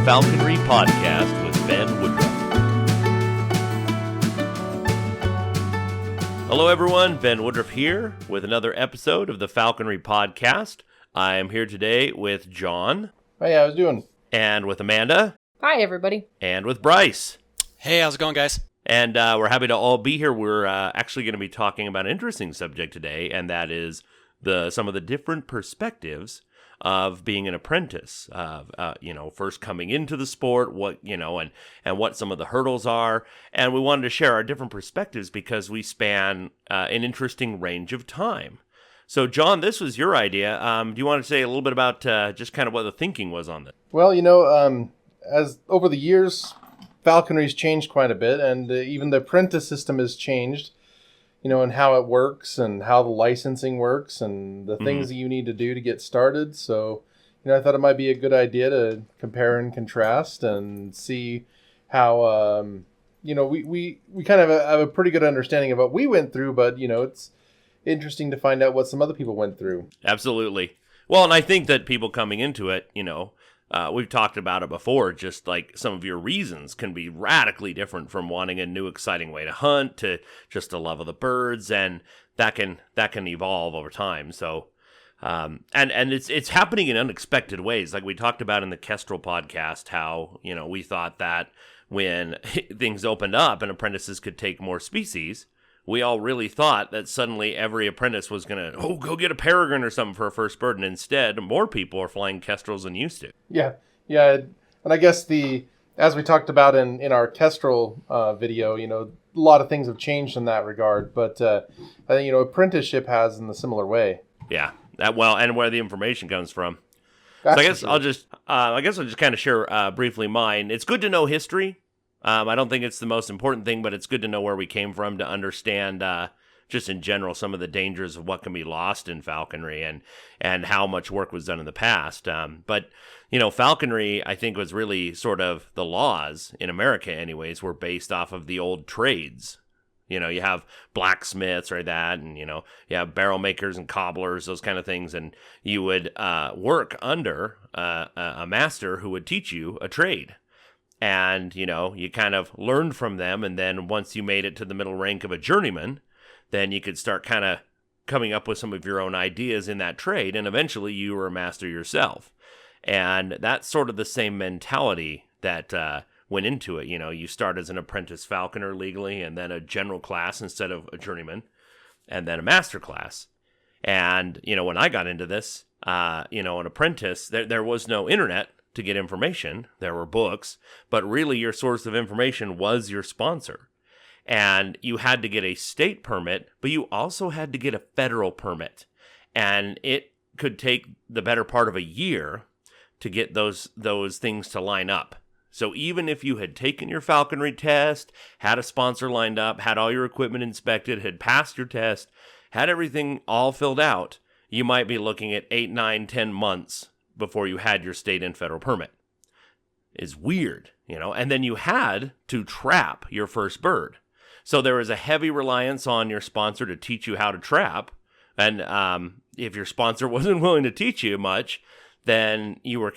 Falconry podcast with Ben Woodruff. Hello everyone, Ben Woodruff here with another episode of the Falconry podcast. I am here today with John. Hey, how you doing? And with Amanda. Hi everybody. And with Bryce. Hey, how's it going, guys? And we're happy to all be here. We're actually going to be talking about an interesting subject today, and that is some of the different perspectives of being an apprentice, first coming into the sport, and what some of the hurdles are. And we wanted to share our different perspectives because we span an interesting range of time. So, John, this was your idea. Do you want to say a little bit about just kind of what the thinking was on this? Well, as over the years, falconry's changed quite a bit, and even the apprentice system has changed, and how it works and how the licensing works and the things that you need to do to get started. So, I thought it might be a good idea to compare and contrast and see how, we kind of have a pretty good understanding of what we went through, but, it's interesting to find out what some other people went through. Absolutely. Well, and I think that people coming into it, we've talked about it before, just like some of your reasons can be radically different from wanting a new exciting way to hunt to just a love of the birds, and that can evolve over time. So, and it's happening in unexpected ways. Like we talked about in the Kestrel podcast, how, we thought that when things opened up and apprentices could take more species, we all really thought that suddenly every apprentice was going to, go get a peregrine or something for a first bird. And instead, more people are flying kestrels than used to. Yeah. And I guess as we talked about in our kestrel video, a lot of things have changed in that regard. But I think, apprenticeship has in a similar way. Yeah. And where the information comes from. That's so I guess I'll just kind of share briefly mine. It's good to know history. I don't think it's the most important thing, but it's good to know where we came from to understand, just in general, some of the dangers of what can be lost in falconry and how much work was done in the past. But falconry, I think, was really sort of the laws in America anyways, were based off of the old trades. You have blacksmiths or that, and, you have barrel makers and cobblers, those kind of things. And you would work under a master who would teach you a trade. And, you kind of learned from them. And then once you made it to the middle rank of a journeyman, then you could start kind of coming up with some of your own ideas in that trade. And eventually you were a master yourself. And that's sort of the same mentality that went into it. You start as an apprentice falconer legally, and then a general class instead of a journeyman, and then a master class. And, when I got into this, an apprentice, there was no internet to get information. There were books, but really your source of information was your sponsor. And you had to get a state permit, but you also had to get a federal permit. And it could take the better part of a year to get those things to line up. So even if you had taken your falconry test, had a sponsor lined up, had all your equipment inspected, had passed your test, had everything all filled out, you might be looking at 8, 9, 10 months before you had your state and federal permit. It's weird, and then you had to trap your first bird. So there was a heavy reliance on your sponsor to teach you how to trap. And if your sponsor wasn't willing to teach you much, then you're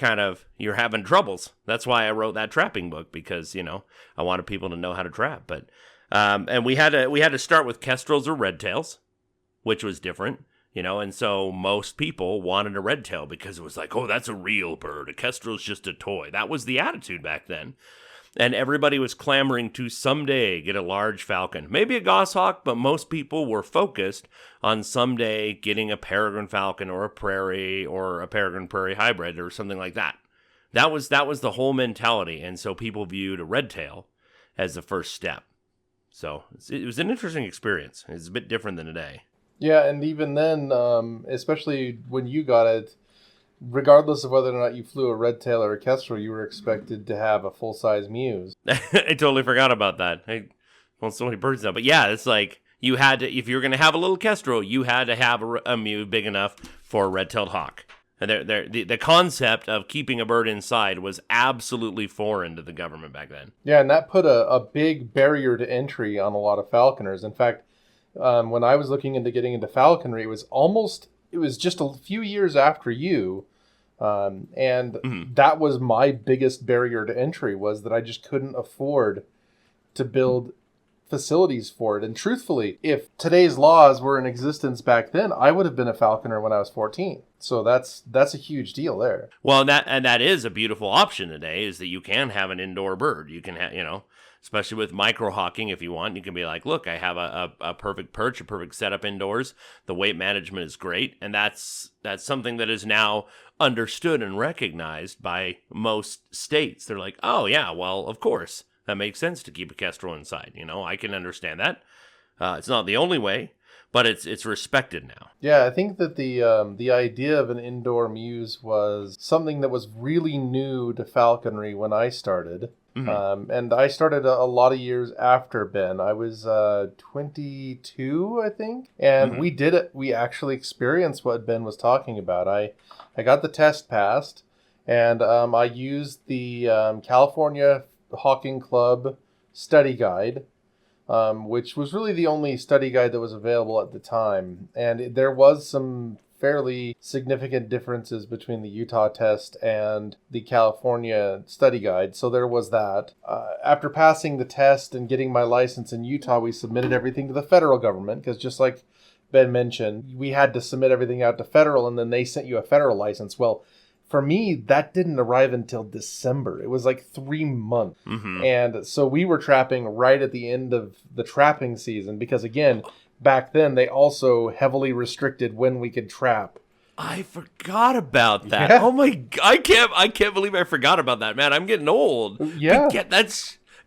having troubles. That's why I wrote that trapping book, because, I wanted people to know how to trap. But, and we had to start with kestrels or redtails, which was different. And so most people wanted a red tail because it was like, oh, that's a real bird. A kestrel's just a toy. That was the attitude back then. And everybody was clamoring to someday get a large falcon. Maybe a goshawk, but most people were focused on someday getting a peregrine falcon or a prairie or a peregrine prairie hybrid or something like that. That was the whole mentality. And so people viewed a red tail as the first step. So it was an interesting experience. It's a bit different than today. Yeah, and even then, especially when you got it, regardless of whether or not you flew a red tail or a kestrel, you were expected to have a full-size muse. I totally forgot about that. I own so many birds now. But yeah, it's like you had to, if you were going to have a little kestrel, you had to have a muse big enough for a red-tailed hawk. And the concept of keeping a bird inside was absolutely foreign to the government back then. Yeah, and that put a big barrier to entry on a lot of falconers. In fact, when I was looking into getting into falconry, it was just a few years after you. And that was my biggest barrier to entry, was that I just couldn't afford to build facilities for it. And truthfully, if today's laws were in existence back then, I would have been a falconer when I was 14. So that's a huge deal there. Well, that is a beautiful option today, is that you can have an indoor bird. You can have, especially with micro hawking, if you want, you can be like, look, I have a perfect perch, a perfect setup indoors. The weight management is great. And that's something that is now understood and recognized by most states. They're like, oh yeah, well, of course, that makes sense to keep a kestrel inside. I can understand that. It's not the only way, but it's respected now. Yeah, I think that the idea of an indoor muse was something that was really new to falconry when I started. And I started a lot of years after Ben. I was 22, I think. And we did it. We actually experienced what Ben was talking about. I got the test passed, and I used the California Hawking Club study guide, which was really the only study guide that was available at the time. And there was some fairly significant differences between the Utah test and the California study guide. So there was that. After passing the test and getting my license in Utah, we submitted everything to the federal government, because just like Ben mentioned, we had to submit everything out to federal, and then they sent you a federal license. Well, for me, that didn't arrive until December. It was like 3 months. And so we were trapping right at the end of the trapping season, because again, back then they also heavily restricted when we could trap. I forgot about that. Yeah. Oh my God, I can't believe I forgot about that, man. I'm getting old. Yeah. But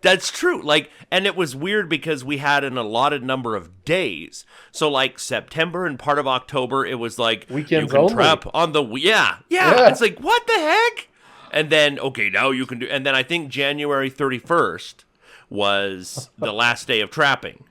that's true. And it was weird because we had an allotted number of days. So September and part of October, it was like weekends you can only. trap on the yeah. It's like, what the heck? And then okay, now you can do. And then I think January 31st was the last day of trapping.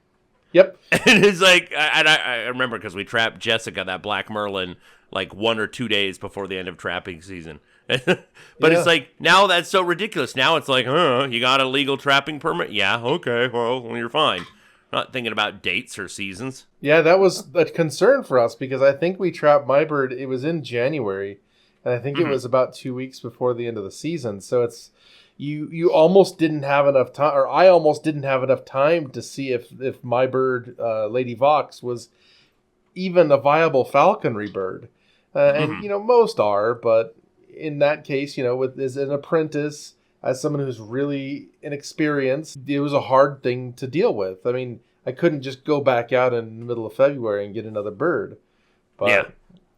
Yep. And it's like, I remember because we trapped Jessica, that black Merlin, 1 or 2 days before the end of trapping season. But it's like, now that's so ridiculous. Now it's like, you got a legal trapping permit? Yeah, okay, well, you're fine. Not thinking about dates or seasons. Yeah, that was a concern for us, because I think we trapped my bird, it was in January, and I think it was about 2 weeks before the end of the season. So it's, you almost didn't have enough time, or I almost didn't have enough time to see if my bird, Lady Vox, was even a viable falconry bird. And, most are, but in that case, as an apprentice, as someone who's really inexperienced, it was a hard thing to deal with. I mean, I couldn't just go back out in the middle of February and get another bird. But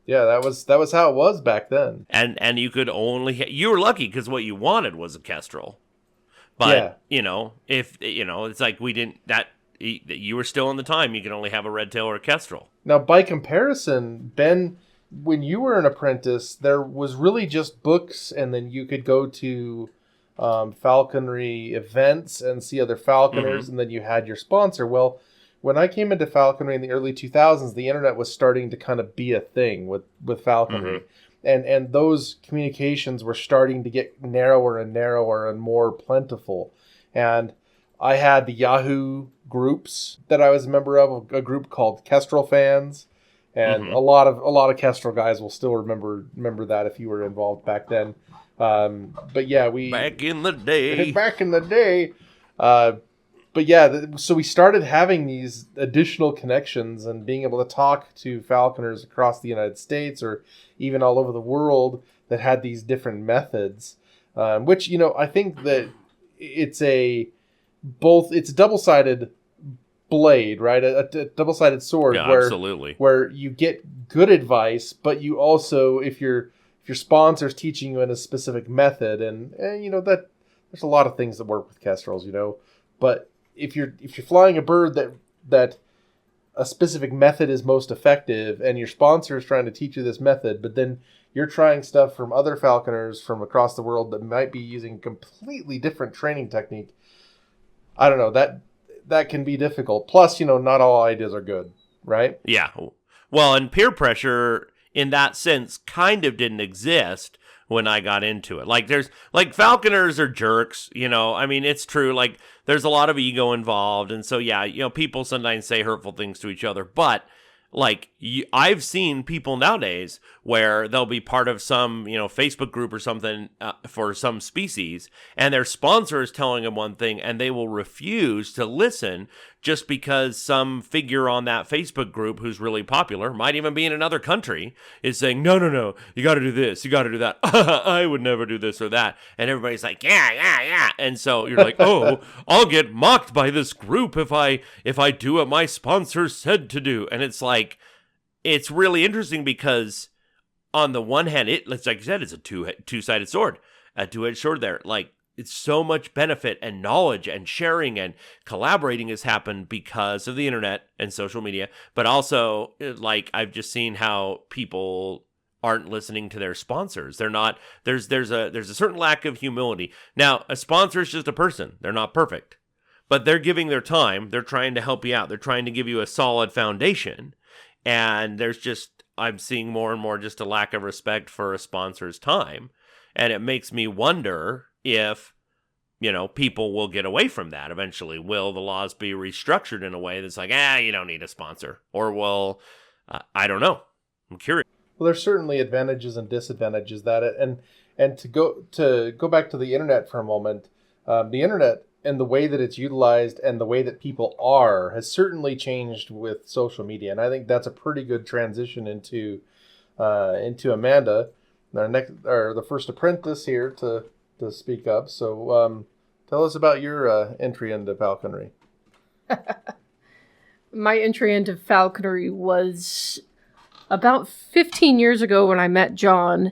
yeah, that was how it was back then. And you could only you were lucky because what you wanted was a kestrel. But if it's like we didn't you were still in the time you could only have a red tail or a kestrel. Now, by comparison, Ben, when you were an apprentice, there was really just books, and then you could go to falconry events and see other falconers, and then you had your sponsor. Well, when I came into falconry in the early 2000s, the internet was starting to kind of be a thing with falconry. And those communications were starting to get narrower and narrower and more plentiful. And I had the Yahoo groups that I was a member of, a group called Kestrel Fans. And a lot of Kestrel guys will still remember that if you were involved back then. But yeah, back in the day. But yeah, so we started having these additional connections and being able to talk to falconers across the United States or even all over the world that had these different methods, which, I think that it's a double-sided blade, right? A double-sided sword, absolutely. Where you get good advice, but you also, if your sponsor's teaching you in a specific method, and that there's a lot of things that work with kestrels, but if you're flying a bird that a specific method is most effective, and your sponsor is trying to teach you this method, but then you're trying stuff from other falconers from across the world that might be using completely different training technique, I don't know, that can be difficult. Plus, not all ideas are good, right? Yeah. Well, and peer pressure in that sense kind of didn't exist when I got into it. There's falconers are jerks, I mean, it's true. There's a lot of ego involved. And so, yeah, people sometimes say hurtful things to each other, but Like, I've seen people nowadays where they'll be part of some, Facebook group or something for some species, and their sponsor is telling them one thing, and they will refuse to listen just because some figure on that Facebook group who's really popular, might even be in another country, is saying, no, you got to do this, you got to do that. I would never do this or that. And everybody's like, yeah. And so you're like, oh, I'll get mocked by this group if I do what my sponsor said to do. And it's like, it's really interesting because on the one hand, it's like you said, it's a two-sided sword, a two-edged sword there. Like, it's so much benefit and knowledge and sharing and collaborating has happened because of the internet and social media. But also, like, I've just seen how people aren't listening to their sponsors. They're not, there's a certain lack of humility. Now, a sponsor is just a person. They're not perfect, but they're giving their time. They're trying to help you out. They're trying to give you a solid foundation. And I'm seeing more and more just a lack of respect for a sponsor's time. And it makes me wonder if, people will get away from that eventually. Will the laws be restructured in a way that's like, you don't need a sponsor? Or will, I don't know. I'm curious. Well, there's certainly advantages and disadvantages and to go back to the internet for a moment, the internet and the way that it's utilized and the way that people are has certainly changed with social media. And I think that's a pretty good transition into Amanda, the first apprentice here to speak up. So tell us about your entry into falconry. My entry into falconry was about 15 years ago when I met John.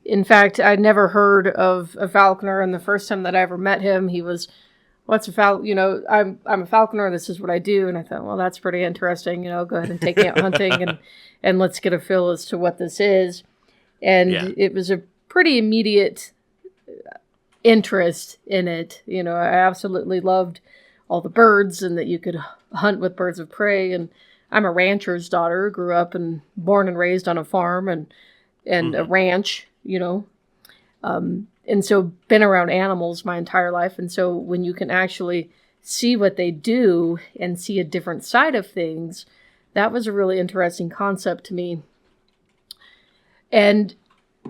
In fact, I'd never heard of a falconer, and the first time that I ever met him, he was, what's a I'm a falconer, this is what I do. And I thought, well, that's pretty interesting, go ahead and take me out hunting and let's get a feel as to what this is. And It was a pretty immediate interest in it. I absolutely loved all the birds and that you could hunt with birds of prey. And I'm a rancher's daughter, grew up and born and raised on a farm and a ranch, and so been around animals my entire life. And so when you can actually see what they do and see a different side of things, that was a really interesting concept to me. And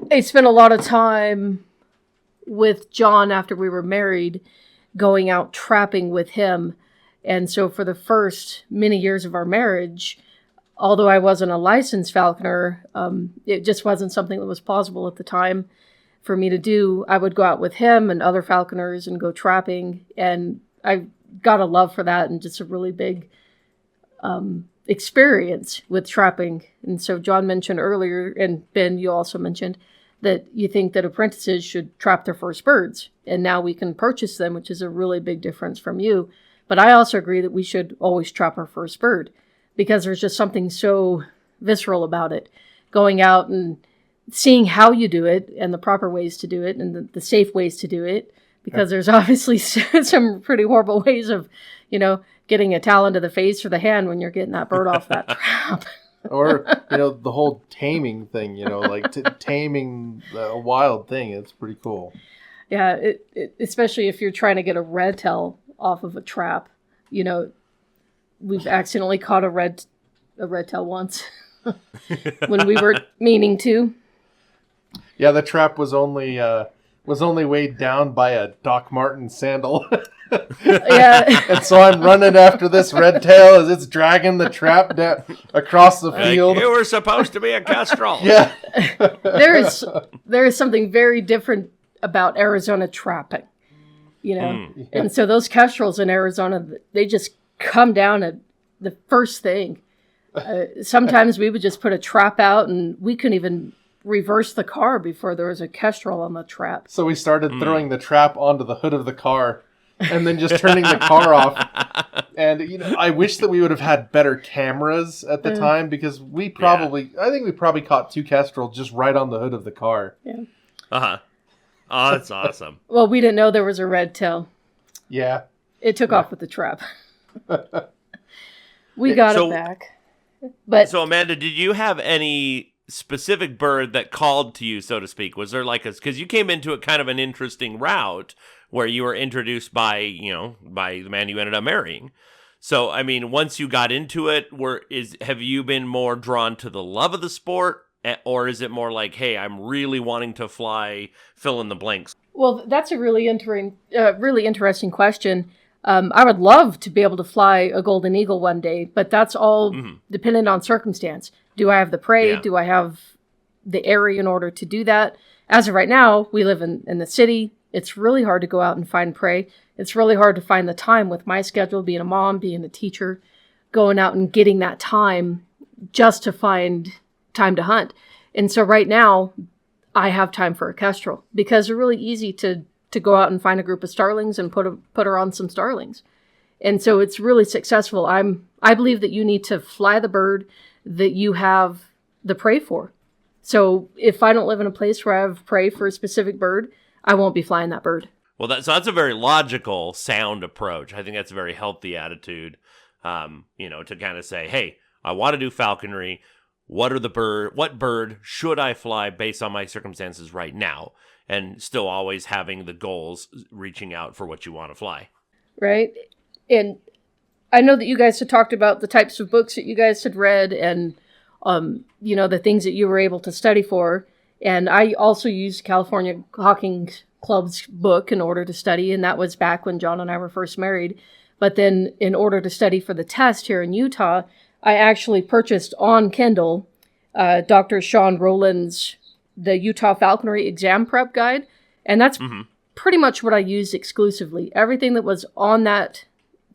I spent a lot of time with John after we were married, going out trapping with him. And so for the first many years of our marriage, although I wasn't a licensed falconer, it just wasn't something that was plausible at the time for me to do. I would go out with him and other falconers and go trapping. And I got a love for that and just a really big experience with trapping. And so John mentioned earlier, and Ben, you also mentioned, that you think that apprentices should trap their first birds. And now we can purchase them, which is a really big difference from you. But I also agree that we should always trap our first bird because there's just something so visceral about it. Going out and seeing how you do it and the proper ways to do it and the safe ways to do it. Because there's obviously some pretty horrible ways of, getting a talon to the face or the hand when you're getting that bird off that trap. Or, the whole taming thing, taming a wild thing. It's pretty cool. Yeah, especially if you're trying to get a red tail off of a trap. We've accidentally caught a red tail once when we were meaning to. Yeah, the trap was only weighed down by a Doc Marten sandal. Yeah. And so I'm running after this red tail as it's dragging the trap down across the field. You were supposed to be a kestrel. Yeah. There is something very different about Arizona trapping, And so those kestrels in Arizona, they just come down at the first thing. Sometimes we would just put a trap out and we couldn't even reverse the car before there was a kestrel on the trap. So we started throwing the trap onto the hood of the car and then just turning the car off. And, I wish that we would have had better cameras at the time because I think we probably caught 2 kestrels just right on the hood of the car. Yeah. Uh-huh. Oh, that's awesome. Well, we didn't know there was a red tail. Yeah. It took off with the trap. We got it back. But so, Amanda, did you have any specific bird that called to you, so to speak? Was there because you came into it kind of an interesting route where you were introduced by the man you ended up marrying. So, I mean, once you got into it, have you been more drawn to the love of the sport, or is it more like, hey, I'm really wanting to fly, fill in the blanks? Well, that's a really interesting question. I would love to be able to fly a golden eagle one day, but that's all dependent on circumstance. Do I have the prey? Yeah. Do I have the area in order to do that? As of right now, we live in the city. It's really hard to go out and find prey. It's really hard to find the time with my schedule, being a mom, being a teacher, going out and getting that time just to find time to hunt. And so right now, I have time for a kestrel because they're really easy to go out and find a group of starlings and put her on some starlings. And so it's really successful. I believe that you need to fly the bird that you have the prey for. So if I don't live in a place where I have prey for a specific bird, I won't be flying that bird. Well, that's a very logical, sound approach. I think that's a very healthy attitude, to kind of say, hey, I want to do falconry. What bird should I fly based on my circumstances right now? And still always having the goals, reaching out for what you want to fly. Right. And I know that you guys had talked about the types of books that you guys had read and, the things that you were able to study for. And I also used California Hawking Club's book in order to study. And that was back when John and I were first married. But then in order to study for the test here in Utah, I actually purchased on Kindle Dr. Sean Rowland's The Utah Falconry Exam Prep Guide. And that's pretty much what I used exclusively. Everything that was on that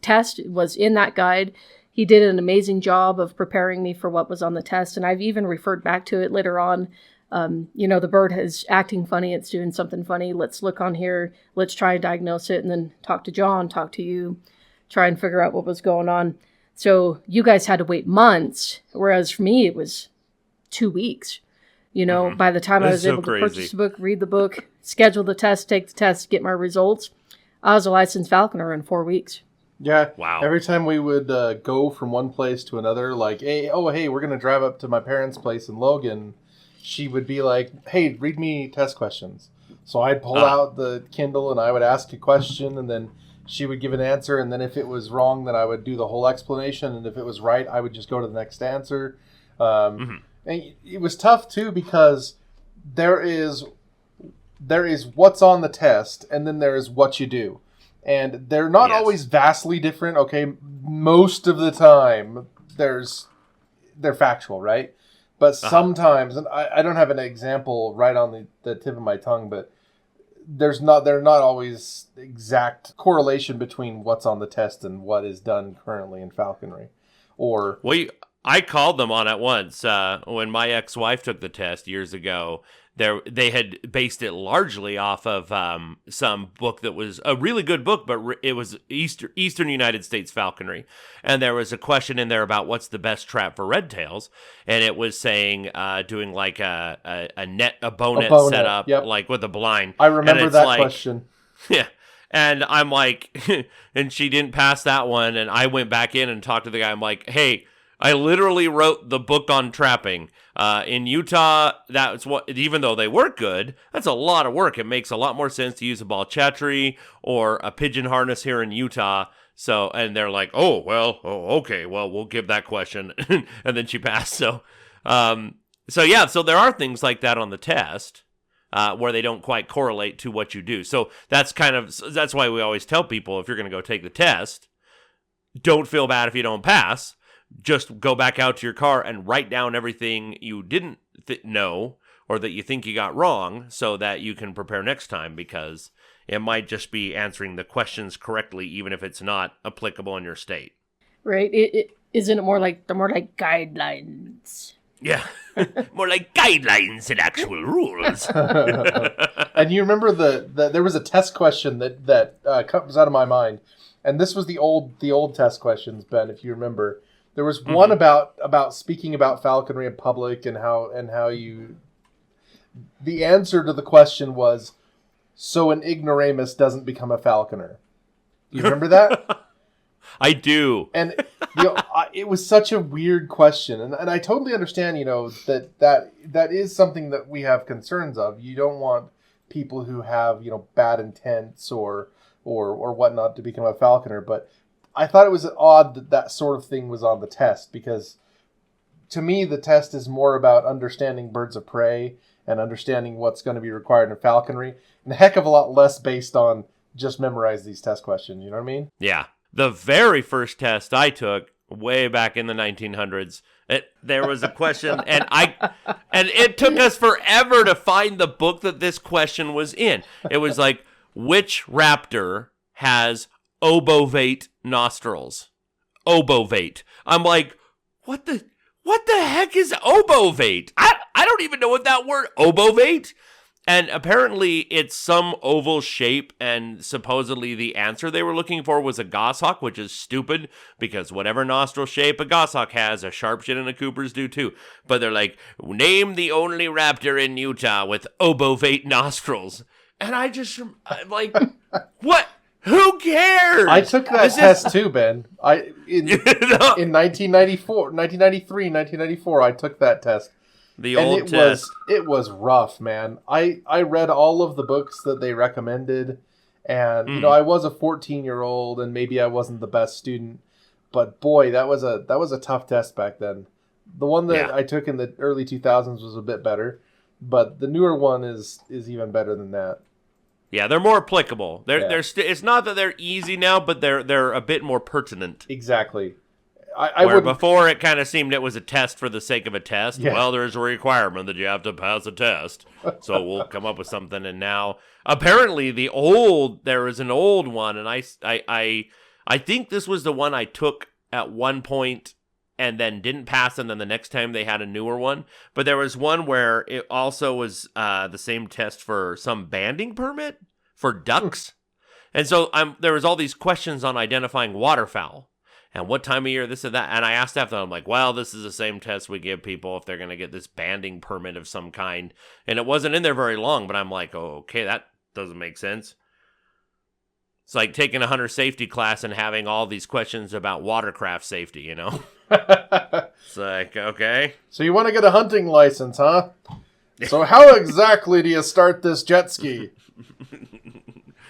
test was in that guide. He did an amazing job of preparing me for what was on the test. And I've even referred back to it later on. The bird is acting funny. It's doing something funny. Let's look on here. Let's try and diagnose it and then talk to John, talk to you, try and figure out what was going on. So you guys had to wait months, whereas for me, it was 2 weeks. By the time I was able to purchase the book, read the book, schedule the test, take the test, get my results, I was a licensed falconer in 4 weeks. Yeah. Wow. Every time we would go from one place to another, like, hey, we're going to drive up to my parents' place in Logan, she would be like, hey, read me test questions. So I'd pull out the Kindle and I would ask a question and then she would give an answer. And then if it was wrong, then I would do the whole explanation. And if it was right, I would just go to the next answer. And it was tough too, because there is what's on the test and then there is what you do. And they're not always vastly different. Okay. Most of the time they're factual, right? But sometimes, and I don't have an example right on the tip of my tongue, but they're not always exact correlation between what's on the test and what is done currently in falconry. I called them on it once when my ex-wife took the test years ago. They had based it largely off of some book that was a really good book, but it was Eastern United States falconry. And there was a question in there about what's the best trap for red tails. And it was saying doing like a bow net setup, like with a blind. I remember that question. Yeah. And I'm like, and she didn't pass that one. And I went back in and talked to the guy. I'm like, hey, I literally wrote the book on trapping. In Utah, that's what, even though they work good, that's a lot of work. It makes a lot more sense to use a ball chattery or a pigeon harness here in Utah. So, and they're like, okay, well, we'll give that question. And then she passed. So there are things like that on the test, where they don't quite correlate to what you do. So that's why we always tell people, if you're going to go take the test, don't feel bad if you don't pass. Just go back out to your car and write down everything you didn't know or that you think you got wrong so that you can prepare next time, because it might just be answering the questions correctly, even if it's not applicable in your state. Right. Isn't it more like guidelines? Yeah. More like guidelines than actual rules. And you remember there was a test question that comes out of my mind. And this was the old test questions, Ben, if you remember. There was one about speaking about falconry in public and how you. The answer to the question was, so an ignoramus doesn't become a falconer. You remember that? I do. And it was such a weird question, and I totally understand. That is something that we have concerns of. You don't want people who have bad intents or whatnot to become a falconer, but I thought it was odd that that sort of thing was on the test, because to me the test is more about understanding birds of prey and understanding what's going to be required in falconry, and a heck of a lot less based on just memorize these test questions. You know what I mean? Yeah. The very first test I took way back in the 1900s, there was a question, and it took us forever to find the book that this question was in. It was like, which raptor has obovate nostrils? Obovate. I'm like, what the heck is obovate? I don't even know what that word, obovate. And apparently it's some oval shape, and supposedly the answer they were looking for was a goshawk, which is stupid, because whatever nostril shape a goshawk has, a sharpshin and a Cooper's do too. But they're like, name the only raptor in Utah with obovate nostrils. And I'm like, what? Who cares? I took that test too, Ben. In 1993, 1994, I took that test. Old test. It was rough, man. I read all of the books that they recommended, and I was a 14-year-old, and maybe I wasn't the best student, but boy, that was a tough test back then. The one that I took in the early 2000s was a bit better, but the newer one is even better than that. Yeah, they're more applicable. It's not that they're easy now, but they're a bit more pertinent. Exactly. Where before it kind of seemed it was a test for the sake of a test. Yeah. Well, there's a requirement that you have to pass a test. So we'll come up with something. And now, apparently, there is an old one, and I think this was the one I took at one point and then didn't pass, and then the next time they had a newer one. But there was one where it also was the same test for some banding permit for ducks. And so there was all these questions on identifying waterfowl. And what time of year, this and that. And I asked after, I'm like, well, this is the same test we give people if they're going to get this banding permit of some kind. And it wasn't in there very long, but I'm like, oh, okay, that doesn't make sense. It's like taking a hunter safety class and having all these questions about watercraft safety, you know? It's like, okay. So you want to get a hunting license, huh? So how exactly do you start this jet ski?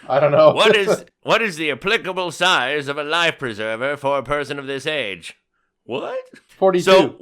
I don't know. What is the applicable size of a life preserver for a person of this age? What? 42. So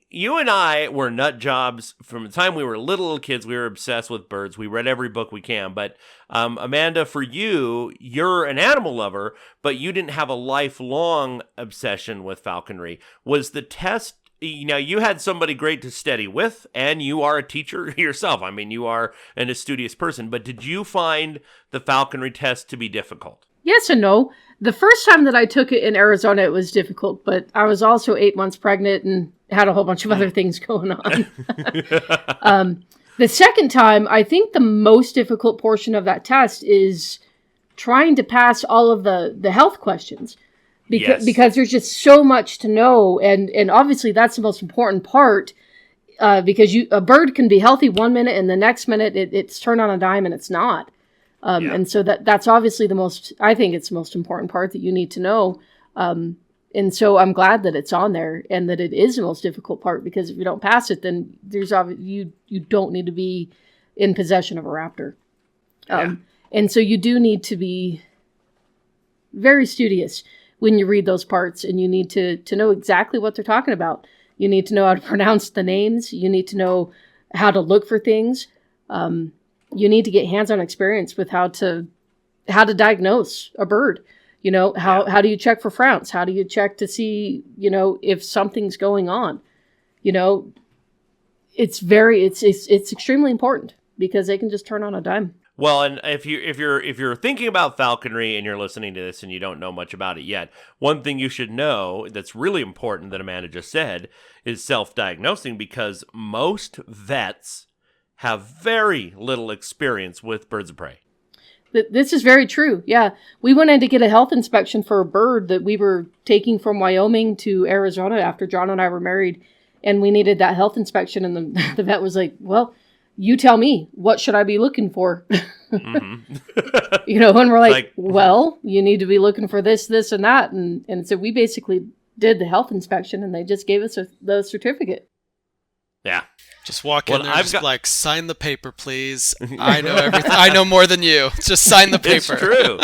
you and I were nut jobs from the time we were little kids. We were obsessed with birds. We read every book we can. But Amanda, for you're an animal lover, but you didn't have a lifelong obsession with falconry. Was the test? You had somebody great to study with, and you are a teacher yourself. I mean, you are a studious person. But did you find the falconry test to be difficult? Yes and no. The first time that I took it in Arizona, it was difficult, but I was also 8 months pregnant and had a whole bunch of other things going on. The second time, I think the most difficult portion of that test is trying to pass all of the health questions. Because there's just so much to know, and obviously that's the most important part, because a bird can be healthy 1 minute and the next minute it's turned on a dime and it's not. And so that's obviously I think it's the most important part that you need to know. And so I'm glad that it's on there and that it is the most difficult part, because if you don't pass it, then you don't need to be in possession of a raptor. And so you do need to be very studious when you read those parts, and you need to know exactly what they're talking about. You need to know how to pronounce the names. You need to know how to look for things. You need to get hands-on experience with how to diagnose a bird. How do you check for frowns? How do you check to see, if something's going on? It's extremely important, because they can just turn on a dime. Well, and if you're thinking about falconry and you're listening to this and you don't know much about it yet, one thing you should know that's really important that Amanda just said is self-diagnosing, because most vets have very little experience with birds of prey. This is very true. Yeah. We went in to get a health inspection for a bird that we were taking from Wyoming to Arizona after John and I were married, and we needed that health inspection, and the vet was like, well, you tell me, what should I be looking for? Mm-hmm. And we're like, well, you need to be looking for this, this, and that. And so we basically did the health inspection, and they just gave us the certificate. Yeah. Just walk in there, sign the paper, please. I know everything. I know more than you. Just sign the paper. It's true.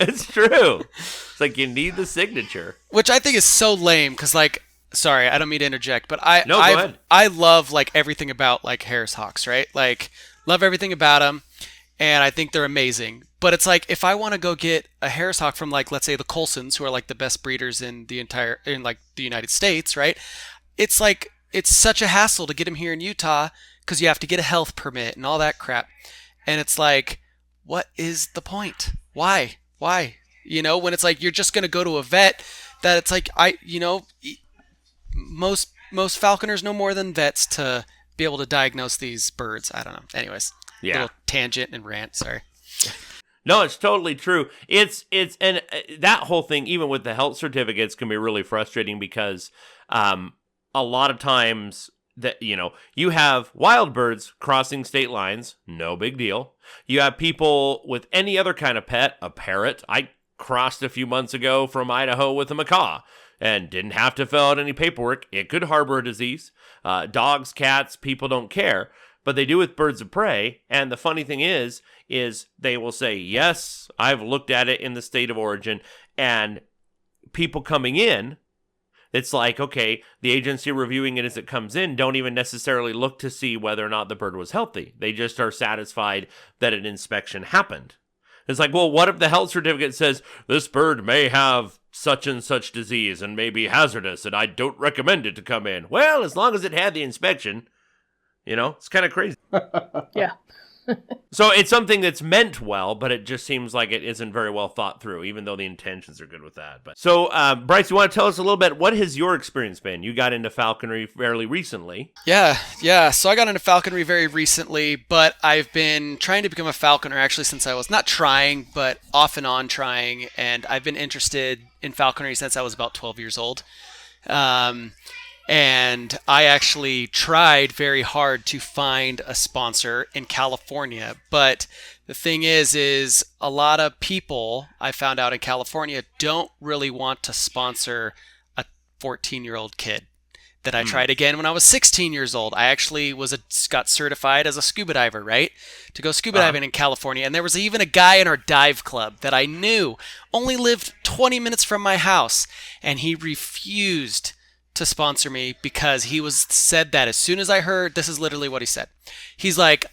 It's true. It's like you need the signature. Which I think is so lame because, like, sorry, I don't mean to interject, but No, go ahead. I love, like, everything about, like, Harris Hawks, right? Like, love everything about them, and I think they're amazing. But it's like, if I want to go get a Harris Hawk from, like, let's say the Colsons, who are, like, the best breeders in the United States, right? It's like, it's such a hassle to get them here in Utah because you have to get a health permit and all that crap. And it's like, what is the point? Why? You know, when it's like, you're just going to go to a vet that it's like, most falconers know more than vets to be able to diagnose these birds. I don't know. Anyways, little tangent and rant. Sorry. No, it's totally true. It's and that whole thing, even with the health certificates, can be really frustrating because a lot of times that, you know, you have wild birds crossing state lines, no big deal. You have people with any other kind of pet, a parrot. I crossed a few months ago from Idaho with a macaw and didn't have to fill out any paperwork. It could harbor a disease. Dogs, cats, people don't care, but they do with birds of prey. And the funny thing is they will say, yes, I've looked at it in the state of origin, and people coming in, it's like, okay, the agency reviewing it as it comes in don't even necessarily look to see whether or not the bird was healthy. They just are satisfied that an inspection happened. It's like, well, what if the health certificate says this bird may have such and such disease and may be hazardous and I don't recommend it to come in? Well, as long as it had the inspection, you know, it's kind of crazy. Yeah. So it's something that's meant well, but it just seems like it isn't very well thought through, even though the intentions are good with that. But so, Bryce, you want to tell us a little bit, what has your experience been? You got into falconry fairly recently. Yeah. So I got into falconry very recently, but I've been trying to become a falconer actually since I was not trying, but off and on trying. And I've been interested in falconry since I was about 12 years old. And I actually tried very hard to find a sponsor in California. But the thing is a lot of people I found out in California don't really want to sponsor a 14-year-old kid. That I tried again when I was 16 years old. I actually got certified as a scuba diver, right? To go scuba diving in California. And there was even a guy in our dive club that I knew only lived 20 minutes from my house. And he refused to sponsor me because said that as soon as I heard, this is literally what he said. He's like,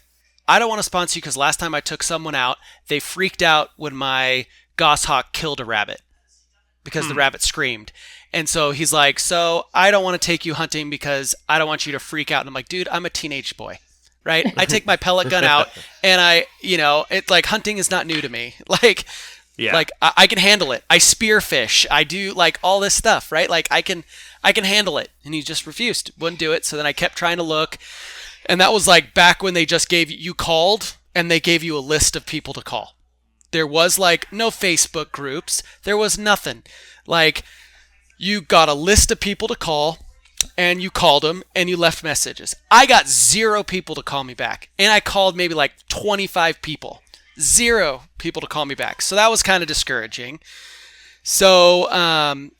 I don't want to sponsor you because last time I took someone out, they freaked out when my goshawk killed a rabbit because the rabbit screamed. And so he's like, so I don't want to take you hunting because I don't want you to freak out. And I'm like, dude, I'm a teenage boy, right? I take my pellet gun out and it's like hunting is not new to me. Like, I can handle it. I spearfish. I do like all this stuff, right? Like I can handle it. And he just refused, wouldn't do it. So then I kept trying to look. And that was like back when they just you called and they gave you a list of people to call. There was like no Facebook groups. There was nothing. Like you got a list of people to call and you called them and you left messages. I got 0 people to call me back. And I called maybe like 25 people. 0 people to call me back. So that was kind of discouraging. So, I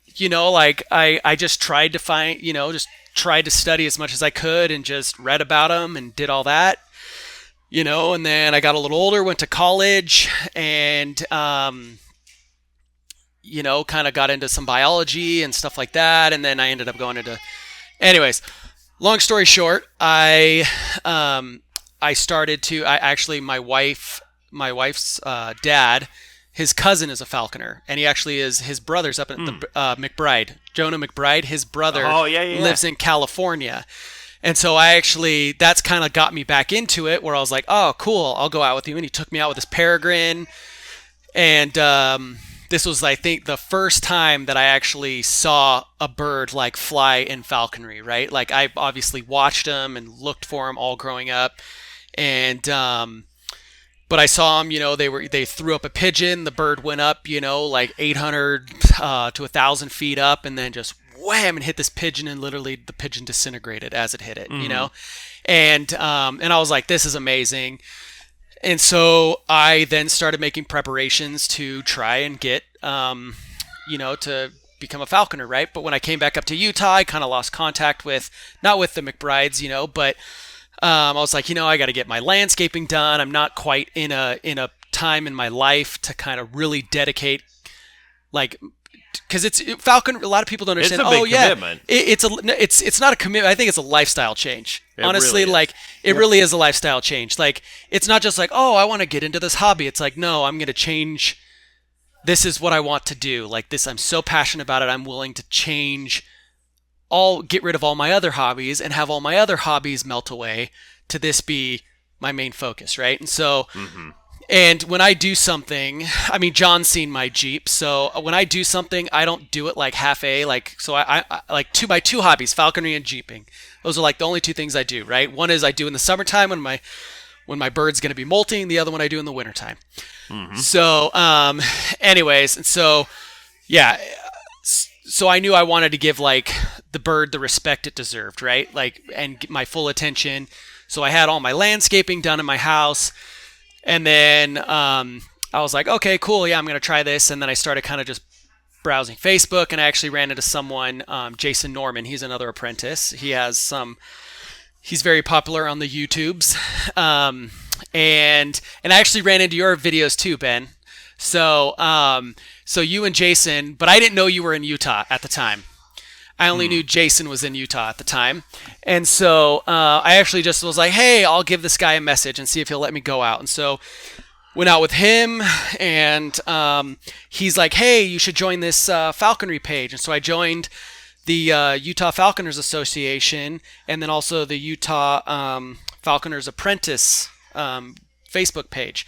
just tried to find, just tried to study as much as I could and just read about them and did all that, and then I got a little older, went to college and, kind of got into some biology and stuff like that. And then I ended up going into, anyways, long story short, my wife's dad, his cousin is a falconer, and he actually is, his brother's up at the McBride. Jonah McBride, his brother lives in California. And so that's kind of got me back into it, where I was like, oh, cool, I'll go out with you. And he took me out with his peregrine. And this was, I think, the first time that I actually saw a bird like fly in falconry, right? Like I obviously watched them and looked for them all growing up. And, but I saw them, they threw up a pigeon. The bird went up, like 800 to 1,000 feet up, and then just wham and hit this pigeon, and literally the pigeon disintegrated as it hit it, And I was like, this is amazing. And so I then started making preparations to try and get, to become a falconer, right? But when I came back up to Utah, I kind of lost contact not with the McBrides, but I was like, I got to get my landscaping done. I'm not quite in a time in my life to kind of really dedicate, like, because it's Falcon. A lot of people don't understand. It's a big commitment. It's not a commitment. I think it's a lifestyle change. Honestly, really like it really is a lifestyle change. Like it's not just like, oh, I want to get into this hobby. It's like, no, I'm going to change. This is what I want to do. Like this, I'm so passionate about it. I'm willing to get rid of all my other hobbies and have all my other hobbies melt away to this be my main focus, right? And so, and when I do something, I mean, John's seen my Jeep, so when I do something, I don't do it like half-a, like, so I like my two hobbies, falconry and Jeeping. Those are like the only two things I do, right? One is I do in the summertime when my bird's going to be molting, the other one I do in the wintertime. So, anyways, and so, yeah, so I knew I wanted to give like the bird the respect it deserved, right? Like, and get my full attention. So I had all my landscaping done in my house, and then I was like, okay, cool, yeah, I'm going to try this. And then I started kind of just browsing Facebook, and I actually ran into someone, Jason Norman. He's another apprentice. He's very popular on the YouTubes. And I actually ran into your videos too, Ben. So you and Jason, but I didn't know you were in Utah at the time. I only knew Jason was in Utah at the time. And so I actually just was like, hey, I'll give this guy a message and see if he'll let me go out. And so went out with him, and he's like, hey, you should join this falconry page. And so I joined the Utah Falconers Association, and then also the Utah Falconers Apprentice Facebook page.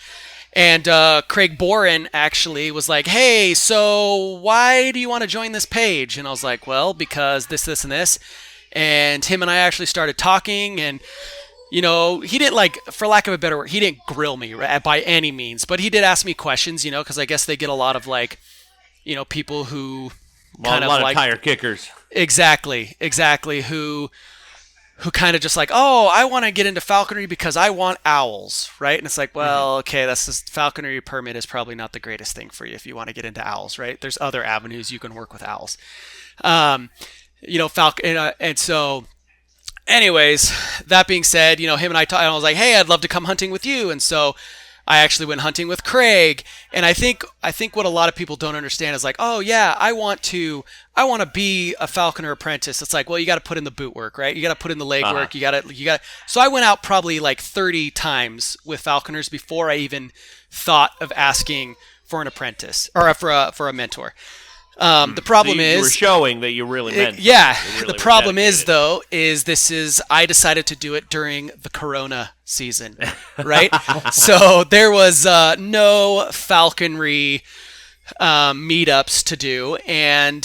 And Craig Boren actually was like, hey, so why do you want to join this page? And I was like, well, because this, and this. And him and I actually started talking, and, you know, he didn't, like, for lack of a better word, he didn't grill me by any means, but he did ask me questions, you know, because I guess they get a lot of, like, you know, people who kind of like tire kickers. Exactly, who kind of just like, oh, I want to get into falconry because I want owls, right? And it's like, well, okay, that's just, falconry permit is probably not the greatest thing for you if you want to get into owls, right? There's other avenues you can work with owls. You know, and so, anyways, that being said, you know, him and I talked, and I was like, hey, I'd love to come hunting with you. And so I actually went hunting with Craig. And I think what a lot of people don't understand is like, oh yeah, I want to be a falconer apprentice. It's like, well, you got to put in the boot work, right? You got to put in the leg work. You got to. So I went out probably like 30 times with falconers before I even thought of asking for an apprentice or for a mentor. The problem is, you were showing that you really meant. Yeah. The problem is, though, I decided to do it during the Corona season, right? So there was no falconry meetups to do, and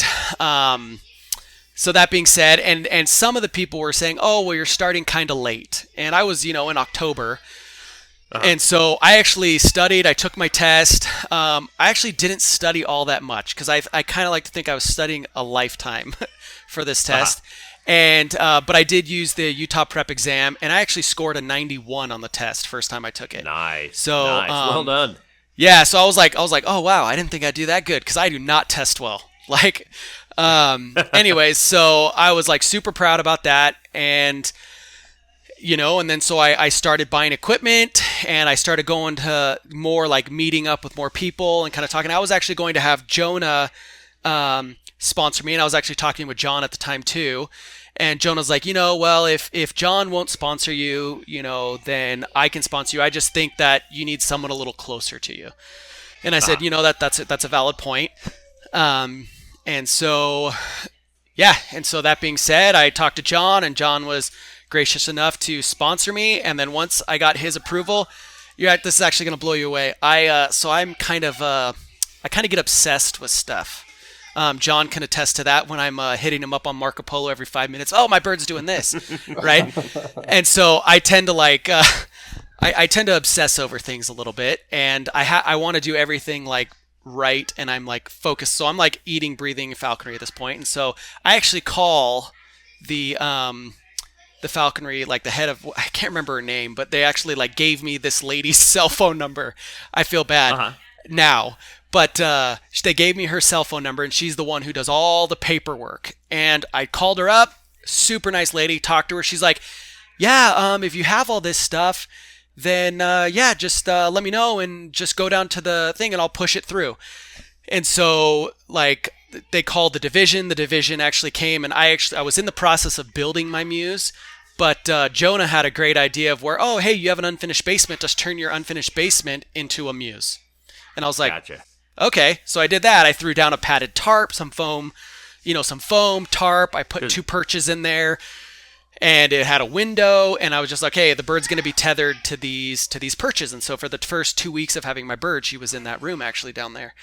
so that being said, and some of the people were saying, oh, well, you're starting kind of late, and I was, you know, in October. And so I actually studied. I took my test. I actually didn't study all that much because I kind of like to think I was studying a lifetime for this test. And but I did use the Utah Prep exam, and I actually scored a 91 on the test first time I took it. Nice. So nice. Well done. Yeah. So I was like, oh wow, I didn't think I'd do that good because I do not test well. Like, anyways, so I was like super proud about that, and. You know, and then so I started buying equipment, and I started going to more like meeting up with more people and kind of talking. I was actually going to have Jonah sponsor me, and I was actually talking with John at the time too. And Jonah's like, you know, well, if John won't sponsor you, you know, then I can sponsor you. I just think that you need someone a little closer to you. And I said, you know, that's a valid point. And so, yeah. And so that being said, I talked to John, and John was gracious enough to sponsor me. And then once I got his approval, this is actually going to blow you away. I kind of get obsessed with stuff. John can attest to that when I'm hitting him up on Marco Polo every 5 minutes. Oh, my bird's doing this, right? And so I tend to like, I tend to obsess over things a little bit, and I want to do everything like right, and I'm like focused. So I'm like eating, breathing falconry at this point. And so I actually call the falconry, like the head of, I can't remember her name, but they actually like gave me this lady's cell phone number. I feel bad now, but they gave me her cell phone number, and she's the one who does all the paperwork. And I called her up, super nice lady, talked to her. She's like, yeah, if you have all this stuff, then just let me know and just go down to the thing and I'll push it through. And so like they called the division. The division actually came, and I was in the process of building my muse, but Jonah had a great idea of where, oh, hey, you have an unfinished basement. Just turn your unfinished basement into a muse. And I was like, gotcha. Okay. So I did that. I threw down a padded tarp, some foam, tarp. I put 2 perches in there, and it had a window. And I was just like, hey, the bird's going to be tethered to these perches. And so for the first 2 weeks of having my bird, she was in that room actually down there.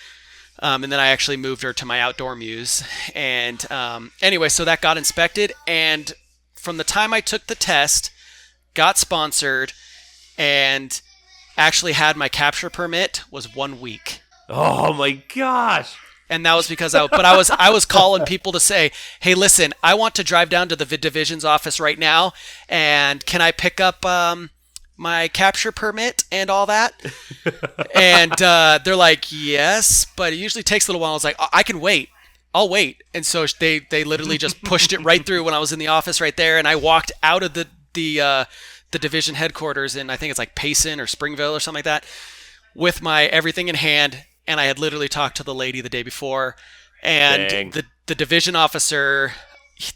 And then I actually moved her to my outdoor muse. And anyway, so that got inspected. And from the time I took the test, got sponsored, and actually had my capture permit was 1 week. Oh my gosh. And that was because I was calling people to say, hey, listen, I want to drive down to the division's office right now. And can I pick up my capture permit and all that? And they're like, yes, but it usually takes a little while. I was like, I can wait. I'll wait. And so they literally just pushed it right through when I was in the office right there. And I walked out of the division headquarters in, I think it's like Payson or Springville or something like that, with my everything in hand. And I had literally talked to the lady the day before. And the division officer,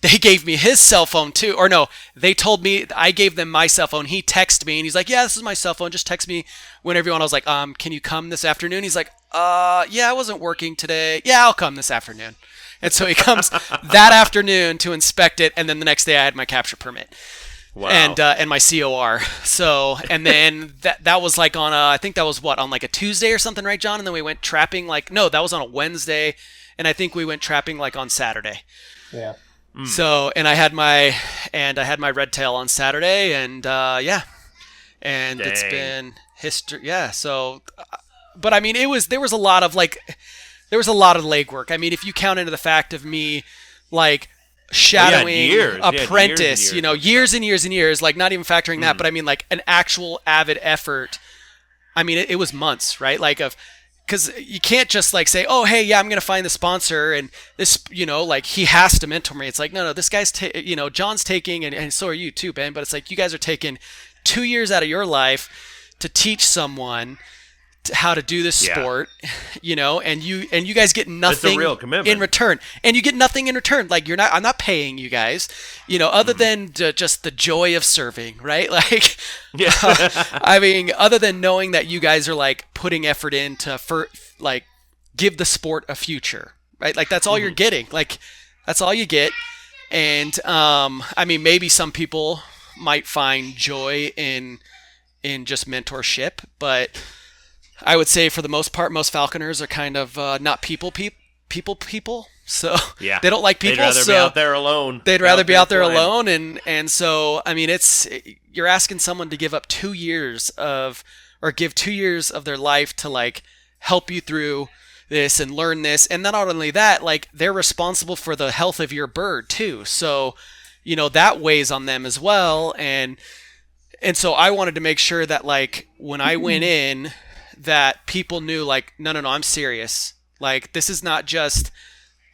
they gave me his cell phone too. Or no, they told me, I gave them my cell phone. He texted me and he's like, yeah, this is my cell phone. Just text me whenever you want. I was like, can you come this afternoon? He's like, yeah, I wasn't working today. Yeah, I'll come this afternoon. And so he comes that afternoon to inspect it. And then the next day I had my capture permit. Wow. And my COR. So, and then that was like on I think that was on like a Tuesday or something, right, John? And then we went trapping that was on a Wednesday. And I think we went trapping like on Saturday. Yeah. So, and I had my red tail on Saturday, and and Dang. It's been history. Yeah. So, but I mean, there was a lot of legwork. I mean, if you count into the fact of me, like shadowing Apprentice, years and years and years, like not even factoring that, but I mean, like an actual avid effort. I mean, it was months, right? Because you can't just like say, oh, hey, yeah, I'm going to find the sponsor and this, like he has to mentor me. It's like, no, this guy's, John's taking, and so are you too, Ben, but it's like you guys are taking 2 years out of your life to teach someone how to do this sport, and you guys get nothing real commitment in return. And you get nothing in return. Like I'm not paying you guys, other than just the joy of serving, right? Like, I mean, other than knowing that you guys are like putting effort into give the sport a future, right? Like that's all you're getting. Like that's all you get. And I mean, maybe some people might find joy in just mentorship, but I would say for the most part, most falconers are kind of not people. So yeah, they don't like people. They'd rather be out there alone. They'd rather be out there alone. And so, I mean, you're asking someone to give up 2 years give 2 years of their life to like help you through this and learn this. And then not only that, like they're responsible for the health of your bird too. So, that weighs on them as well. And so I wanted to make sure that like when I went in, that people knew like, no, I'm serious. Like, this is not just,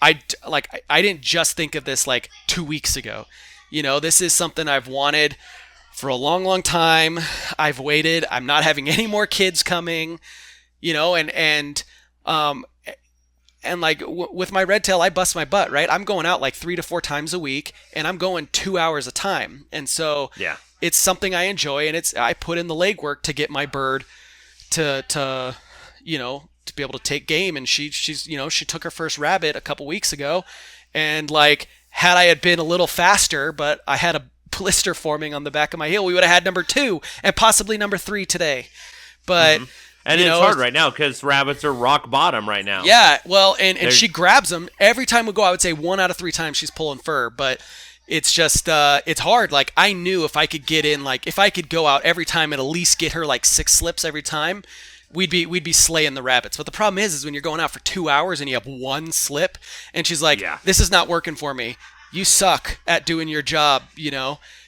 I didn't just think of this like 2 weeks ago. This is something I've wanted for a long, long time. I've waited. I'm not having any more kids coming, and like with my red tail, I bust my butt, right? I'm going out like 3 to 4 times a week and I'm going 2 hours a time. And so it's something I enjoy, and I put in the legwork to get my bird to be able to take game. And she took her first rabbit a couple weeks ago, and like had I had been a little faster, but I had a blister forming on the back of my heel, we would have had number 2 and possibly number 3 today. But and it's hard right now because rabbits are rock bottom right now. Yeah, well, and she grabs them every time we go. I would say 1 out of 3 times she's pulling fur, but it's just it's hard. Like I knew if I could get in, like if I could go out every time and at least get her like 6 slips every time, we'd be slaying the rabbits. But the problem is when you're going out for 2 hours and you have 1 slip, and she's like, this is not working for me. You suck at doing your job,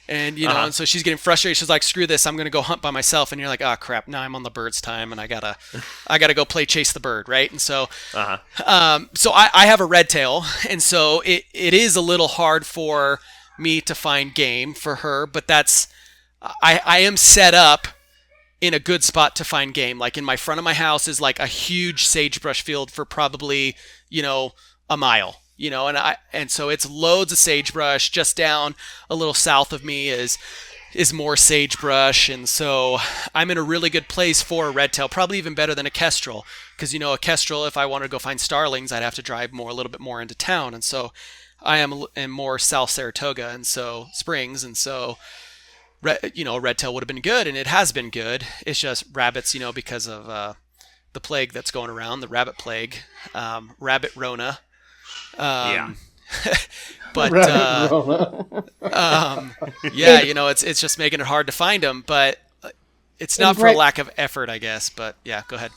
And and so she's getting frustrated. She's like, "Screw this! I'm gonna go hunt by myself." And you're like, "Oh crap! Now I'm on the bird's time, and I gotta go play chase the bird, right?" And so, so I have a red tail, and so it is a little hard for me to find game for her. But I am set up in a good spot to find game. Like in my front of my house is like a huge sagebrush field for probably, a mile, and so it's loads of sagebrush. Just down a little south of me is more sagebrush, and so I'm in a really good place for a redtail, probably even better than a kestrel, because a kestrel, if I wanted to go find starlings, I'd have to drive a little bit more into town, and so I am in more South Saratoga, and so Springs, and so redtail would have been good, and it has been good. It's just rabbits, because of the plague that's going around, the rabbit plague, rabbit Rona. But it's just making it hard to find them. But it's not for a lack of effort, I guess. But yeah, go ahead.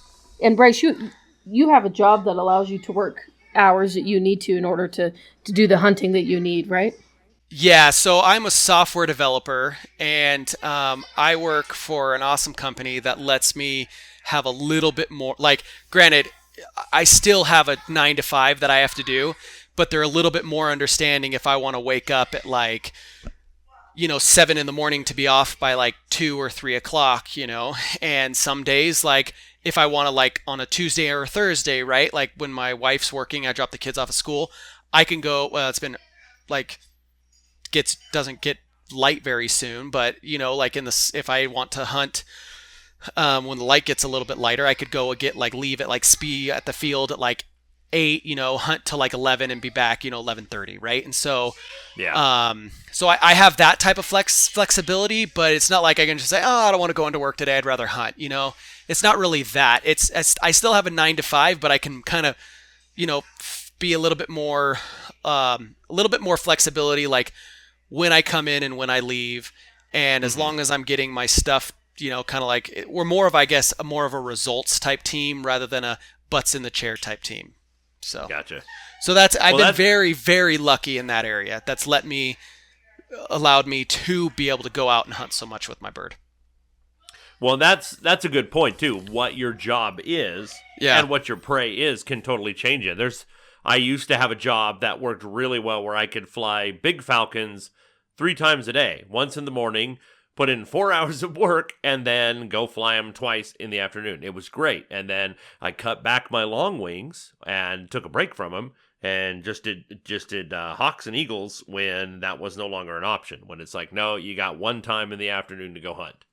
And Bryce, you have a job that allows you to work hours that you need to in order to do the hunting that you need, right? Yeah, so I'm a software developer, and I work for an awesome company that lets me have a little bit more. Like, granted, I still have a 9 to 5 that I have to do, but they're a little bit more understanding if I want to wake up at 7 in the morning to be off by 2 or 3 o'clock, and some days, if I want to, on a Tuesday or a Thursday, right? Like when my wife's working, I drop the kids off at school, I can go, well, it's been doesn't get light very soon, but if I want to hunt when the light gets a little bit lighter, I could go leave at speed at the field at 8, hunt till 11 and be back 11:30, right? And so so I have that type of flexibility, but it's not like I can just say, I don't want to go into work today, I'd rather hunt. It's not really that. I still have a 9 to 5, but I can kind of be a little bit more flexibility, like when I come in and when I leave, and as long as I'm getting my stuff, we're more of, I guess, more of a results type team rather than a butts in the chair type team. So gotcha. So I've been very, very lucky in that area. That's allowed me to be able to go out and hunt so much with my bird. Well, that's a good point too. What your job is and what your prey is can totally change it. I used to have a job that worked really well where I could fly big falcons 3 times a day. Once in the morning, put in 4 hours of work, and then go fly them twice in the afternoon. It was great. And then I cut back my long wings and took a break from them and just did hawks and eagles when that was no longer an option. When it's no, you got one time in the afternoon to go hunt.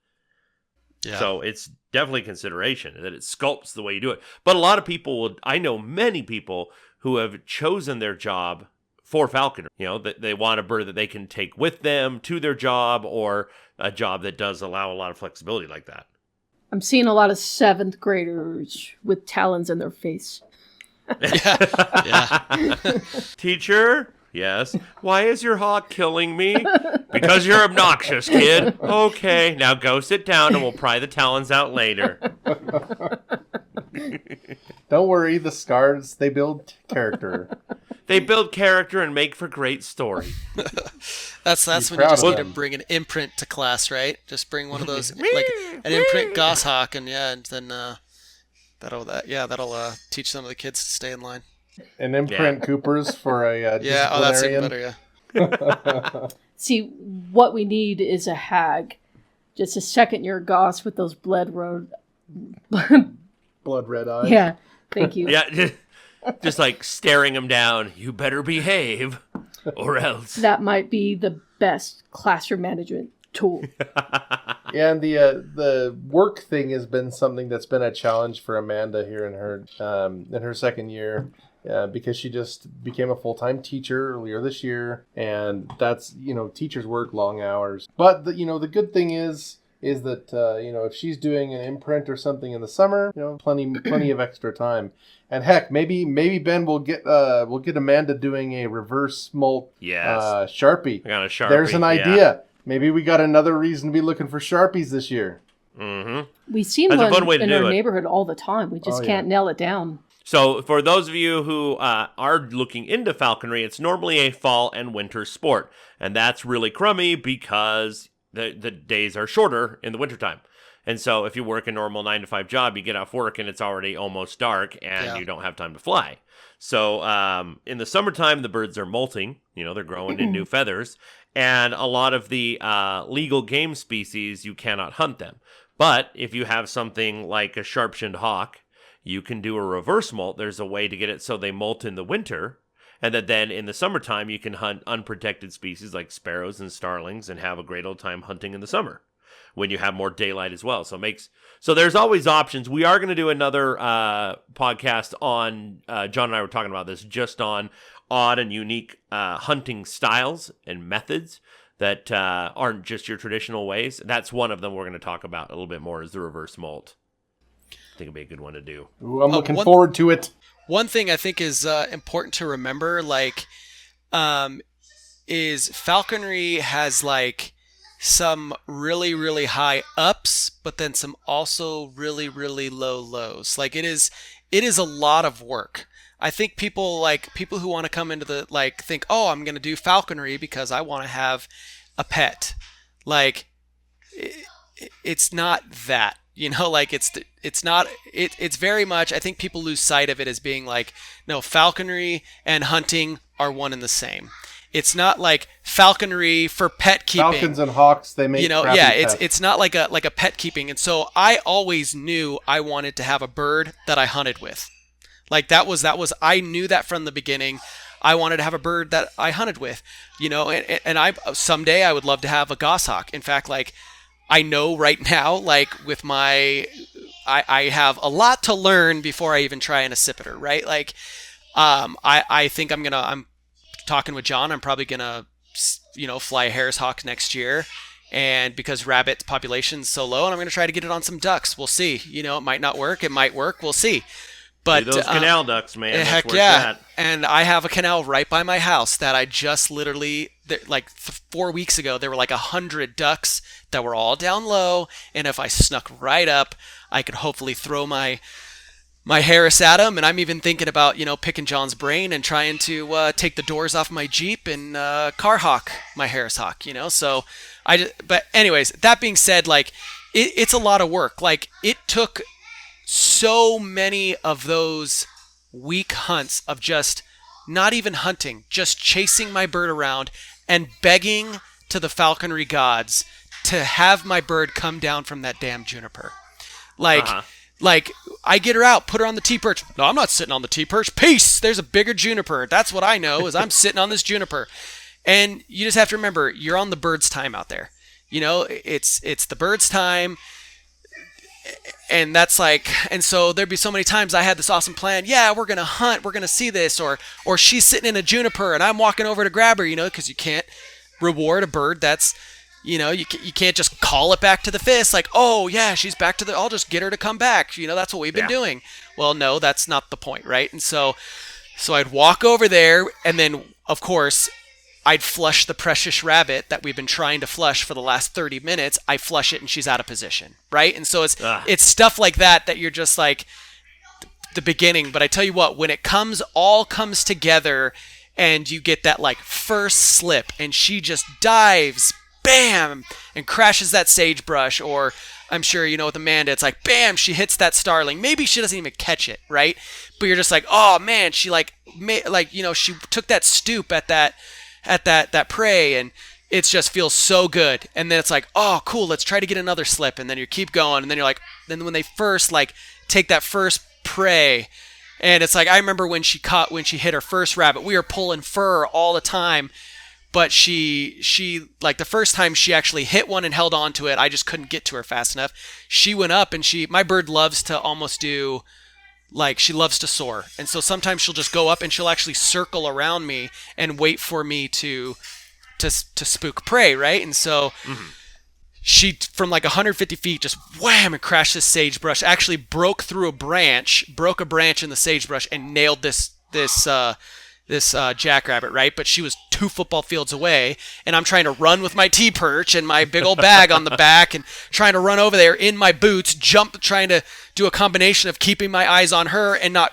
Yeah. So it's definitely consideration that it sculpts the way you do it. But a lot of people I know many people who have chosen their job for falconer. They want a bird that they can take with them to their job, or a job that does allow a lot of flexibility like that. I'm seeing a lot of 7th graders with talons in their face. Yeah. Teacher? Yes. Why is your hawk killing me? Because you're obnoxious, kid. Okay, now go sit down and we'll pry the talons out later. Don't worry, the scars, they build character. They build character and make for great story. That's when you just need to bring an imprint to class, right? Just bring one of those, an imprint goshawk, and then that'll teach some of the kids to stay in line. An imprint Coopers for a yeah. Oh, that's even better. Yeah. See, what we need is a hag, just a 2nd-year goss with those blood red eyes. Yeah, thank you. Yeah, just staring him down. You better behave, or else. That might be the best classroom management tool. Yeah, and the work thing has been something that's been a challenge for Amanda here in her 2nd year. Because she just became a full-time teacher earlier this year, and that's, teachers work long hours. But the good thing is that if she's doing an imprint or something in the summer, plenty of extra time. And heck, maybe Ben will get Amanda doing a reverse molt Sharpie. I got a Sharpie. There's an idea. Yeah. Maybe we got another reason to be looking for Sharpies this year. Mm-hmm. We see one in our neighborhood all the time. We just can't nail it down. So for those of you who are looking into falconry, it's normally a fall and winter sport. And that's really crummy because the days are shorter in the wintertime. And so if you work a normal 9 to 5 job, you get off work and it's already almost dark and you don't have time to fly. So in the summertime, the birds are molting. They're growing in new feathers. And a lot of the legal game species, you cannot hunt them. But if you have something like a sharp-shinned hawk, you can do a reverse molt. There's a way to get it so they molt in the winter, and that then in the summertime you can hunt unprotected species like sparrows and starlings and have a great old time hunting in the summer when you have more daylight as well. So there's always options. We are going to do another podcast on, John and I were talking about this, just on odd and unique hunting styles and methods that aren't just your traditional ways. That's one of them we're going to talk about a little bit more, is the reverse molt. I think it'd be a good one to do. Ooh, I'm looking forward to it. One thing I think is important to remember, is falconry has some really, really high ups, but then some also really, really low lows. It is a lot of work. I think people who want to come into the think, oh, I'm going to do falconry because I want to have a pet. It's not that, it's not, it's very much, I think people lose sight of it as being no, falconry and hunting are one and the same. It's not like falconry for pet keeping. Falcons and hawks, they make crappy pets. It's not like a pet keeping. And so I always knew I wanted to have a bird that I hunted with. I knew that from the beginning. I wanted to have a bird that I hunted with, and I someday I would love to have a goshawk. In fact, I know right now, with I have a lot to learn before I even try an accipiter, right? I think I'm talking with John, I'm probably gonna, fly a Harris hawk next year. And because rabbit population's so low, and I'm going to try to get it on some ducks. We'll see. It might not work. It might work. We'll see. But those canal ducks, man. Heck yeah. And I have a canal right by my house that I just literally, 4 weeks ago, there were 100 ducks that were all down low. And if I snuck right up, I could hopefully throw my Harris at them. And I'm even thinking about, picking John's brain and trying to take the doors off my Jeep and car hawk my Harris hawk, So but anyways, that being said, it's a lot of work. It took so many of those week hunts of just not even hunting, just chasing my bird around and begging to the falconry gods to have my bird come down from that damn juniper. I get her out, put her on the T-perch. No, I'm not sitting on the T-perch. Peace! There's a bigger juniper. That's what I know, is I'm sitting on this juniper. And you just have to remember, you're on the bird's time out there. It's the bird's time. And that's and so there'd be so many times I had this awesome plan. Yeah, we're going to hunt. We're going to see this. Or she's sitting in a juniper and I'm walking over to grab her, because you can't reward a bird that's, you can't just call it back to the fist. Oh yeah, she's back to I'll just get her to come back. That's what we've been doing. Well, no, that's not the point. Right. And so I'd walk over there and then of course I'd flush the precious rabbit that we've been trying to flush for the last 30 minutes. I flush it and she's out of position, right? And so it's stuff like that you're just the beginning. But I tell you what, when it all comes together and you get that first slip and she just dives, bam, and crashes that sagebrush, or I'm sure with Amanda, it's bam, she hits that starling. Maybe she doesn't even catch it, right? But you're just oh man, she she took that stoop at that prey, and it just feels so good. And then it's oh cool, let's try to get another slip, and then you keep going, and then you're then when they first take that first prey, and it's I remember when she hit her first rabbit, we were pulling fur all the time, but she the first time she actually hit one and held on to it, I just couldn't get to her fast enough. She went up, and my bird loves to almost do she loves to soar. And so sometimes she'll just go up and she'll actually circle around me and wait for me to spook prey, right? And so she, from 150 feet, just wham, and crashed this sagebrush, actually broke a branch in the sagebrush and nailed this jackrabbit, right? But she was 2 football fields away, and I'm trying to run with my T-perch and my big old bag on the back and trying to run over there in my boots, trying to do a combination of keeping my eyes on her and not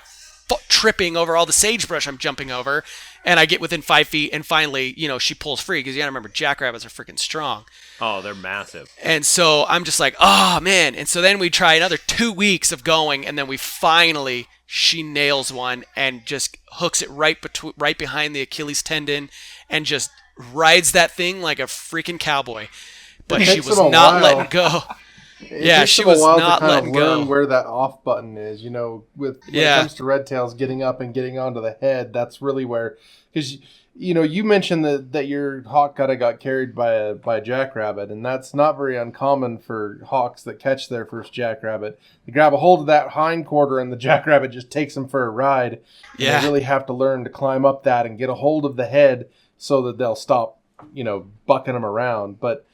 tripping over all the sagebrush I'm jumping over. And I get within 5 feet, and finally, she pulls free, because you gotta remember, jackrabbits are freaking strong. Oh, they're massive. And so I'm just oh man. And so then we try another 2 weeks of going, and then she nails one and just hooks it right behind the Achilles tendon and just rides that thing like a freaking cowboy. But she was not letting go. Yeah, takes she them a was while not to kind letting of learn go. where that off button is. You know, with when it comes to red tails getting up and getting onto the head, that's really where, because you know, you mentioned that your hawk kind of got carried by a jackrabbit, and that's not very uncommon for hawks that catch their first jackrabbit. They grab a hold of that hind quarter, and the jackrabbit just takes them for a ride. And they really have to learn to climb up that and get a hold of the head so that they'll stop, you know, bucking them around. But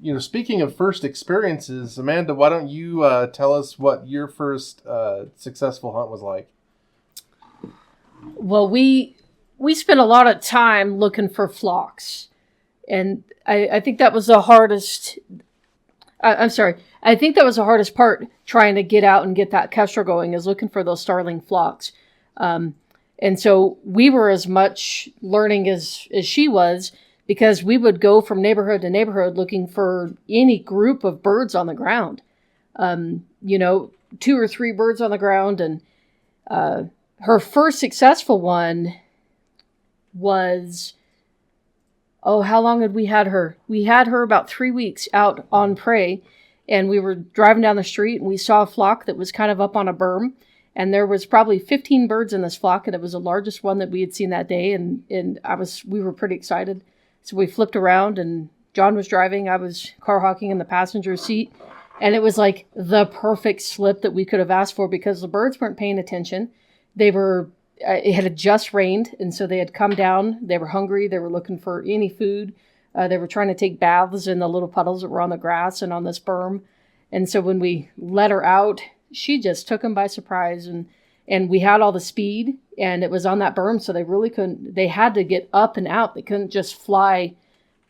you know, speaking of first experiences, Amanda, why don't you tell us what your first successful hunt was like? Well, we spent a lot of time looking for flocks, and I think that was the hardest. I'm sorry. I think that was the hardest part, trying to get out and get that kestrel going, is looking for those starling flocks. And so we were as much learning as she was, because we would go from neighborhood to neighborhood looking for any group of birds on the ground. You know, 2 or 3 birds on the ground. And her first successful one was, how long had we had her? We had her about 3 weeks out on prey, and we were driving down the street and we saw a flock that was kind of up on a berm, and there was probably 15 birds in this flock, and it was the largest one that we had seen that day, and we were pretty excited. So we flipped around, and John was driving, I was car hawking in the passenger seat, and it was like the perfect slip that we could have asked for, because the birds weren't paying attention. It had just rained, and so they had come down. They were hungry. They were looking for any food. They were trying to take baths in the little puddles that were on the grass and on this berm. And so when we let her out, she just took them by surprise. And we had all the speed, and it was on that berm, so they really couldn't. They had to get up and out. They couldn't just fly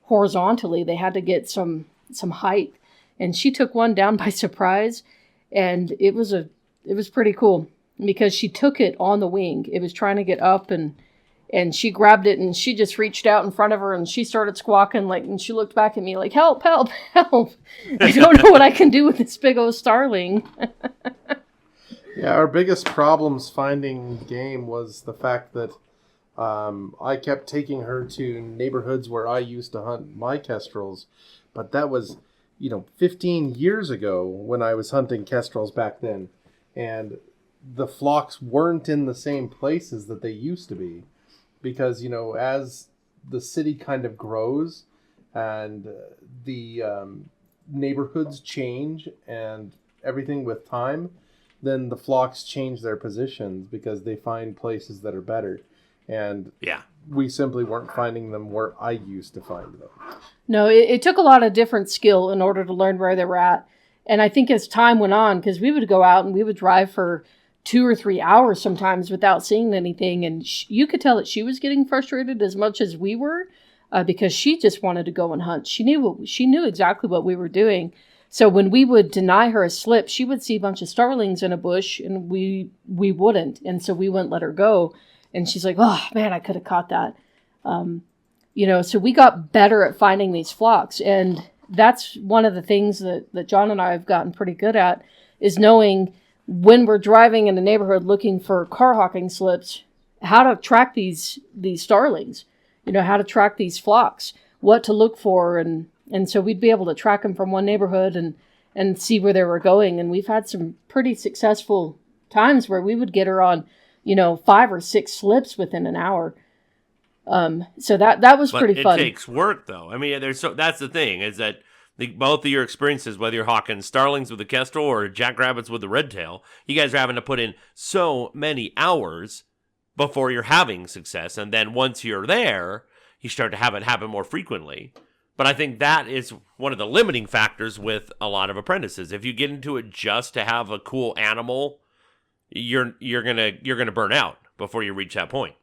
horizontally. They had to get some height. And she took one down by surprise, and it was pretty cool, because she took it on the wing. It was trying to get up, and she grabbed it, and she just reached out in front of her, and she started squawking, and she looked back at me like, help, help, help. I don't know what I can do with this big old starling. Yeah, our biggest problems finding game was the fact that I kept taking her to neighborhoods where I used to hunt my kestrels, but that was, 15 years ago when I was hunting kestrels back then, and the flocks weren't in the same places that they used to be, because, as the city kind of grows and the neighborhoods change and everything with time, then the flocks change their positions because they find places that are better. And we simply weren't finding them where I used to find them. No, it took a lot of different skill in order to learn where they were at. And I think as time went on, because we would go out and we would drive for 2 or 3 hours sometimes without seeing anything. And you could tell that she was getting frustrated as much as we were, because she just wanted to go and hunt. She knew exactly what we were doing. So when we would deny her a slip, she would see a bunch of starlings in a bush, and we wouldn't. And so we wouldn't let her go. And she's like, oh, man, I could have caught that. So we got better at finding these flocks. And that's one of the things that John and I have gotten pretty good at, is knowing when we're driving in the neighborhood looking for car hawking slips, how to track these starlings, how to track these flocks, what to look for. And so we'd be able to track them from one neighborhood and see where they were going. And we've had some pretty successful times where we would get her on, 5 or 6 slips within an hour. So that was pretty fun. It takes work, though. I mean, that's the thing, is that both of your experiences, whether you're hawking starlings with the kestrel or jackrabbits with the red tail, you guys are having to put in so many hours before you're having success. And then once you're there, you start to have it happen more frequently. But I think that is one of the limiting factors with a lot of apprentices. If you get into it just to have a cool animal, you're gonna burn out before you reach that point.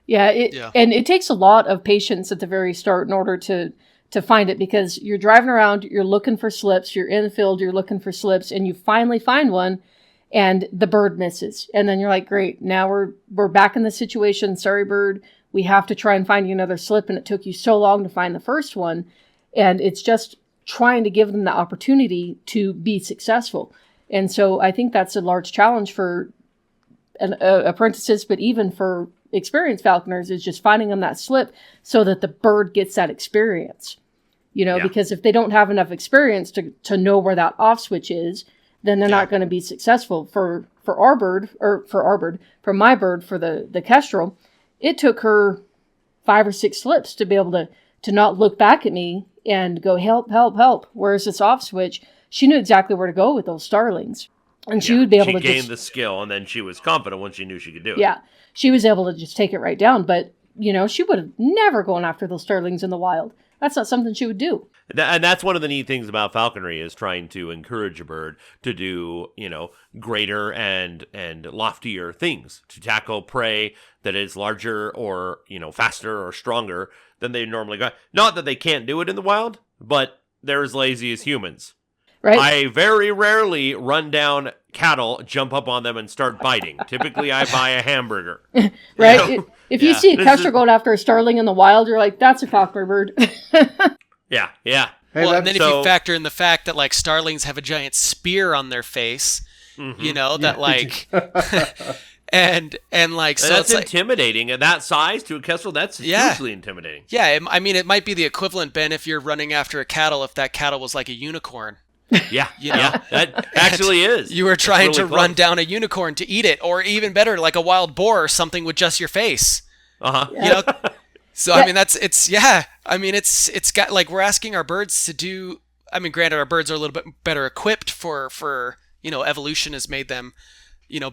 Yeah, and it takes a lot of patience at the very start in order to find it, because you're driving around, you're looking for slips, you're in the field, you're looking for slips, and you finally find one, and the bird misses. And then you're like, great, now we're back in the situation. Sorry, bird, we have to try and find you another slip, and it took you so long to find the first one. And it's just trying to give them the opportunity to be successful. And so I think that's a large challenge for apprentices, but even for experienced falconers, is just finding them that slip so that the bird gets that experience. because if they don't have enough experience to know where that off switch is, then they're not going to be successful. For my bird, for the kestrel, it took her 5 or 6 slips to be able to not look back at me and go, help, help, help. Whereas this off switch, she knew exactly where to go with those starlings. And she would be able to gain the skill, and then she was confident when she knew she could do it. Yeah, she was able to just take it right down. But, she would have never gone after those starlings in the wild. That's not something she would do. And that's one of the neat things about falconry is trying to encourage a bird to do, greater and loftier things, to tackle prey that is larger or, faster or stronger than they normally go. Not that they can't do it in the wild, but they're as lazy as humans. Right. I very rarely run down cattle, jump up on them, and start biting. Typically, I buy a hamburger. Right? If you see a kestrel going after a starling in the wild, you're like, that's a falconer bird. Yeah. Well, and then if you factor in the fact that, like, starlings have a giant spear on their face, that, like... And like, so that's it's intimidating. At that size to a kestrel, that's hugely intimidating. Yeah, I mean, it might be the equivalent, Ben, if you're running after a cattle, if that cattle was like a unicorn. Yeah, that actually is. You were trying to run down a unicorn to eat it, or even better, like a wild boar or something with just your face. Yeah. So I mean, it's got, like, we're asking our birds to do. I mean, granted, our birds are a little bit better equipped for evolution has made them,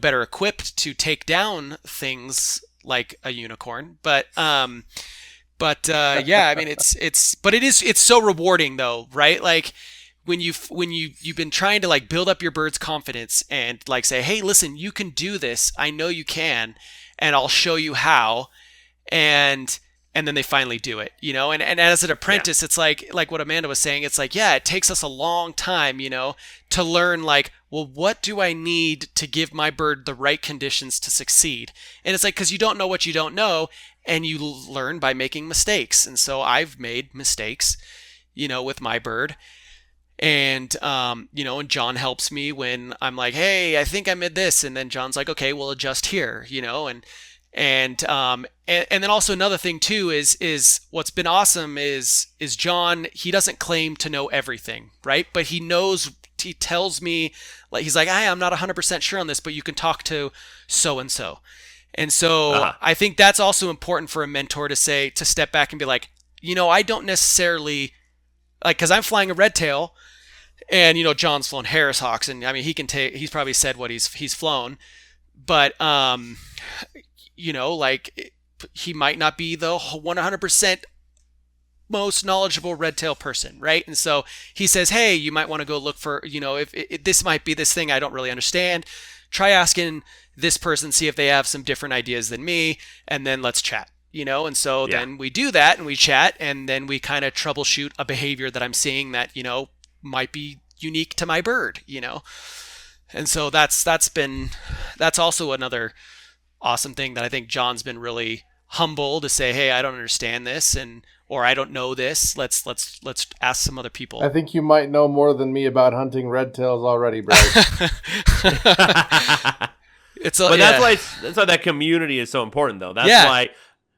better equipped to take down things like a unicorn. But yeah, I mean, it's so rewarding though, right? Like, when you've been trying to, like, build up your bird's confidence and, like, say, hey, listen, you can do this. I know you can, and I'll show you how. And then they finally do it, and as an apprentice, it's like what Amanda was saying. It's like, it takes us a long time, to learn, like, well, what do I need to give my bird the right conditions to succeed? And it's like, because you don't know what you don't know, and you learn by making mistakes. And so I've made mistakes, with my bird. And, and John helps me when I'm like, hey, I think I made this. And then John's like, okay, we'll adjust here, and then also another thing too is what's been awesome is John, he doesn't claim to know everything, right? But he tells me, like, he's like, I'm not 100% sure on this, but you can talk to so-and-so. And so I think that's also important for a mentor to step back and be like, I don't necessarily, like, cause I'm flying a red tail and, John's flown Harris Hawks, and I mean, he's probably said what he's flown, but, like, he might not be the 100% most knowledgeable red tail person, right? And so he says, hey, you might want to go look for, if this might be this thing I don't really understand. Try asking this person, see if they have some different ideas than me, and then let's chat, And so then we do that and we chat, and then we kind of troubleshoot a behavior that I'm seeing that, might be unique to my bird, And so that's also another awesome thing that I think John's been really humble to say, hey, I don't understand this, or I don't know this. Let's ask some other people. I think you might know more than me about hunting red tails already, Bryce. That's why that community is so important, though. That's why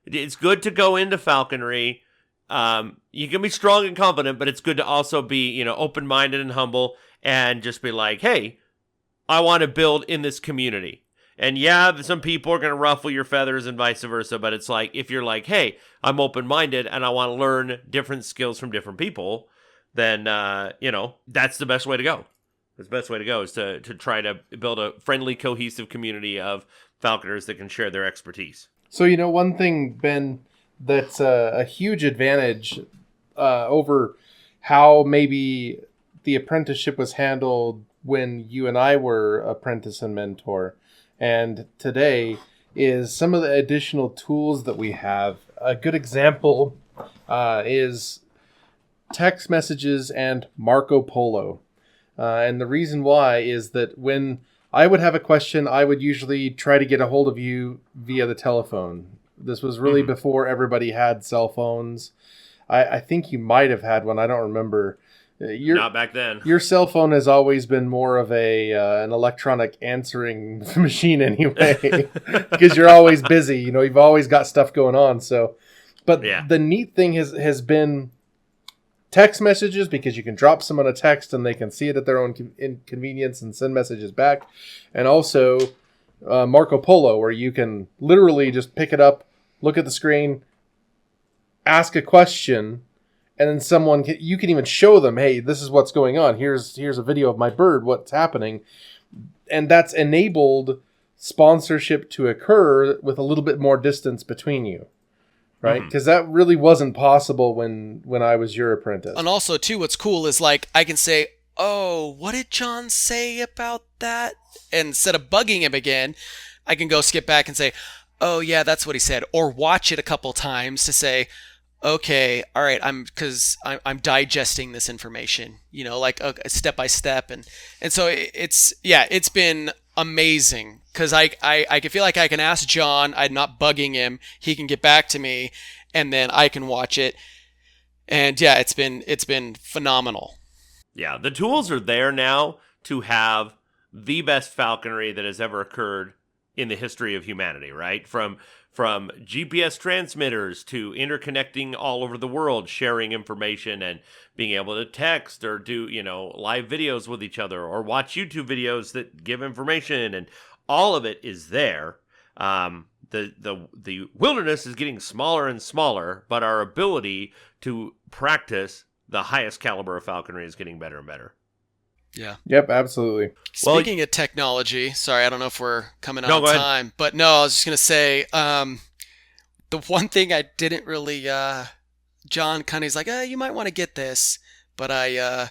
it's good to go into falconry. You can be strong and confident, but it's good to also be, open-minded and humble, and just be like, hey, I want to build in this community. And some people are going to ruffle your feathers and vice versa, but it's like, if you're like, hey, I'm open-minded and I want to learn different skills from different people, then, that's the best way to go. The best way to go is to try to build a friendly, cohesive community of falconers that can share their expertise. So, one thing, Ben, that's a huge advantage over how maybe the apprenticeship was handled when you and I were apprentice and mentor, and today, is some of the additional tools that we have. A good example is text messages and Marco Polo. And the reason why is that when I would have a question, I would usually try to get a hold of you via the telephone. This was really before everybody had cell phones. I think you might have had one. I don't remember. Not back then. Your cell phone has always been more of an electronic answering machine anyway, because you're always busy. You've always got stuff going on. So, but the neat thing has been text messages, because you can drop someone a text and they can see it at their own inconvenience and send messages back. And also Marco Polo, where you can literally just pick it up, look at the screen, ask a question, and then you can even show them, hey, this is what's going on. Here's a video of my bird, what's happening. And that's enabled sponsorship to occur with a little bit more distance between you, right? Because that really wasn't possible when I was your apprentice. And also, too, what's cool is, like, I can say, oh, what did John say about that? And instead of bugging him again, I can go skip back and say, oh, yeah, that's what he said. Or watch it a couple times to say, okay, all right, I'm digesting this information, like step by step. And so it's been amazing, because I can feel like I can ask John, I'm not bugging him, he can get back to me, and then I can watch it. And yeah, it's been phenomenal. Yeah, the tools are there now to have the best falconry that has ever occurred in the history of humanity, right? From GPS transmitters to interconnecting all over the world, sharing information and being able to text or do, live videos with each other or watch YouTube videos that give information, and all of it is there. The wilderness is getting smaller and smaller, but our ability to practice the highest caliber of falconry is getting better and better. Yeah. Yep, absolutely. Speaking of technology, sorry, I don't know if we're coming out of time, but no, I was just going to say, the one thing I didn't really, John kind of is like, you might want to get this, but I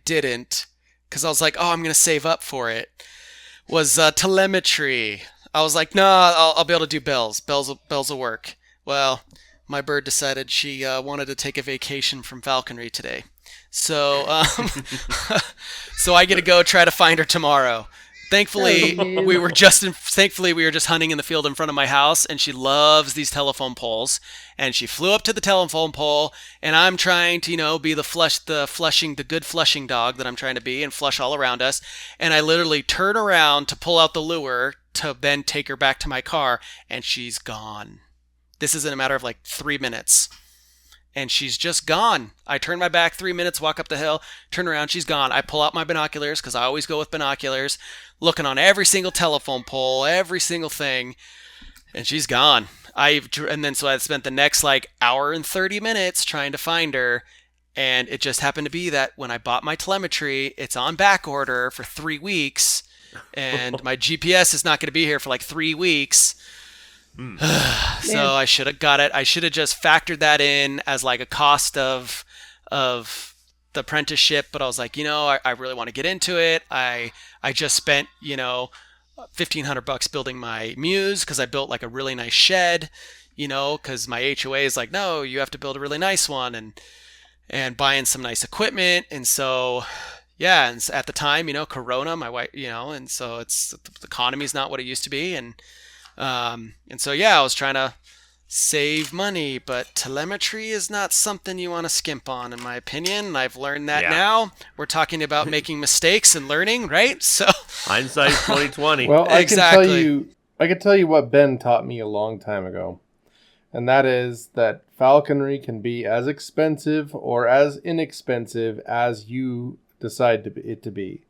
didn't, because I was like, I'm going to save up for it, was telemetry. I was like, no, I'll be able to do bells. Bells will work. Well, my bird decided she wanted to take a vacation from falconry today. So, so I get to go try to find her tomorrow. Thankfully, we were just hunting in the field in front of my house, and she loves these telephone poles. And she flew up to the telephone pole, and I'm trying to, be the good flushing dog that I'm trying to be, and flush all around us. And I literally turn around to pull out the lure to then take her back to my car, and she's gone. This is in a matter of like 3 minutes. And she's just gone. I turn my back 3 minutes, walk up the hill, turn around, she's gone. I pull out my binoculars, because I always go with binoculars, looking on every single telephone pole, every single thing, and she's gone. So I spent the next hour and 30 minutes trying to find her, and it just happened to be that when I bought my telemetry, it's on back order for 3 weeks, and my GPS is not going to be here for 3 weeks. So I should have got it. I should have just factored that in as a cost of the apprenticeship. But I was like, I really want to get into it. I just spent, $1,500 building my Muse, because I built a really nice shed, because my HOA is like, no, you have to build a really nice one, and buying some nice equipment. And so, yeah. And at the time, Corona, my wife, and so the economy's not what it used to be. And so, yeah, I was trying to save money, but telemetry is not something you want to skimp on, in my opinion. I've learned that now. We're talking about making mistakes and learning, right? So hindsight's 2020. Well, I can tell you what Ben taught me a long time ago, and that is that falconry can be as expensive or as inexpensive as you decide it to be.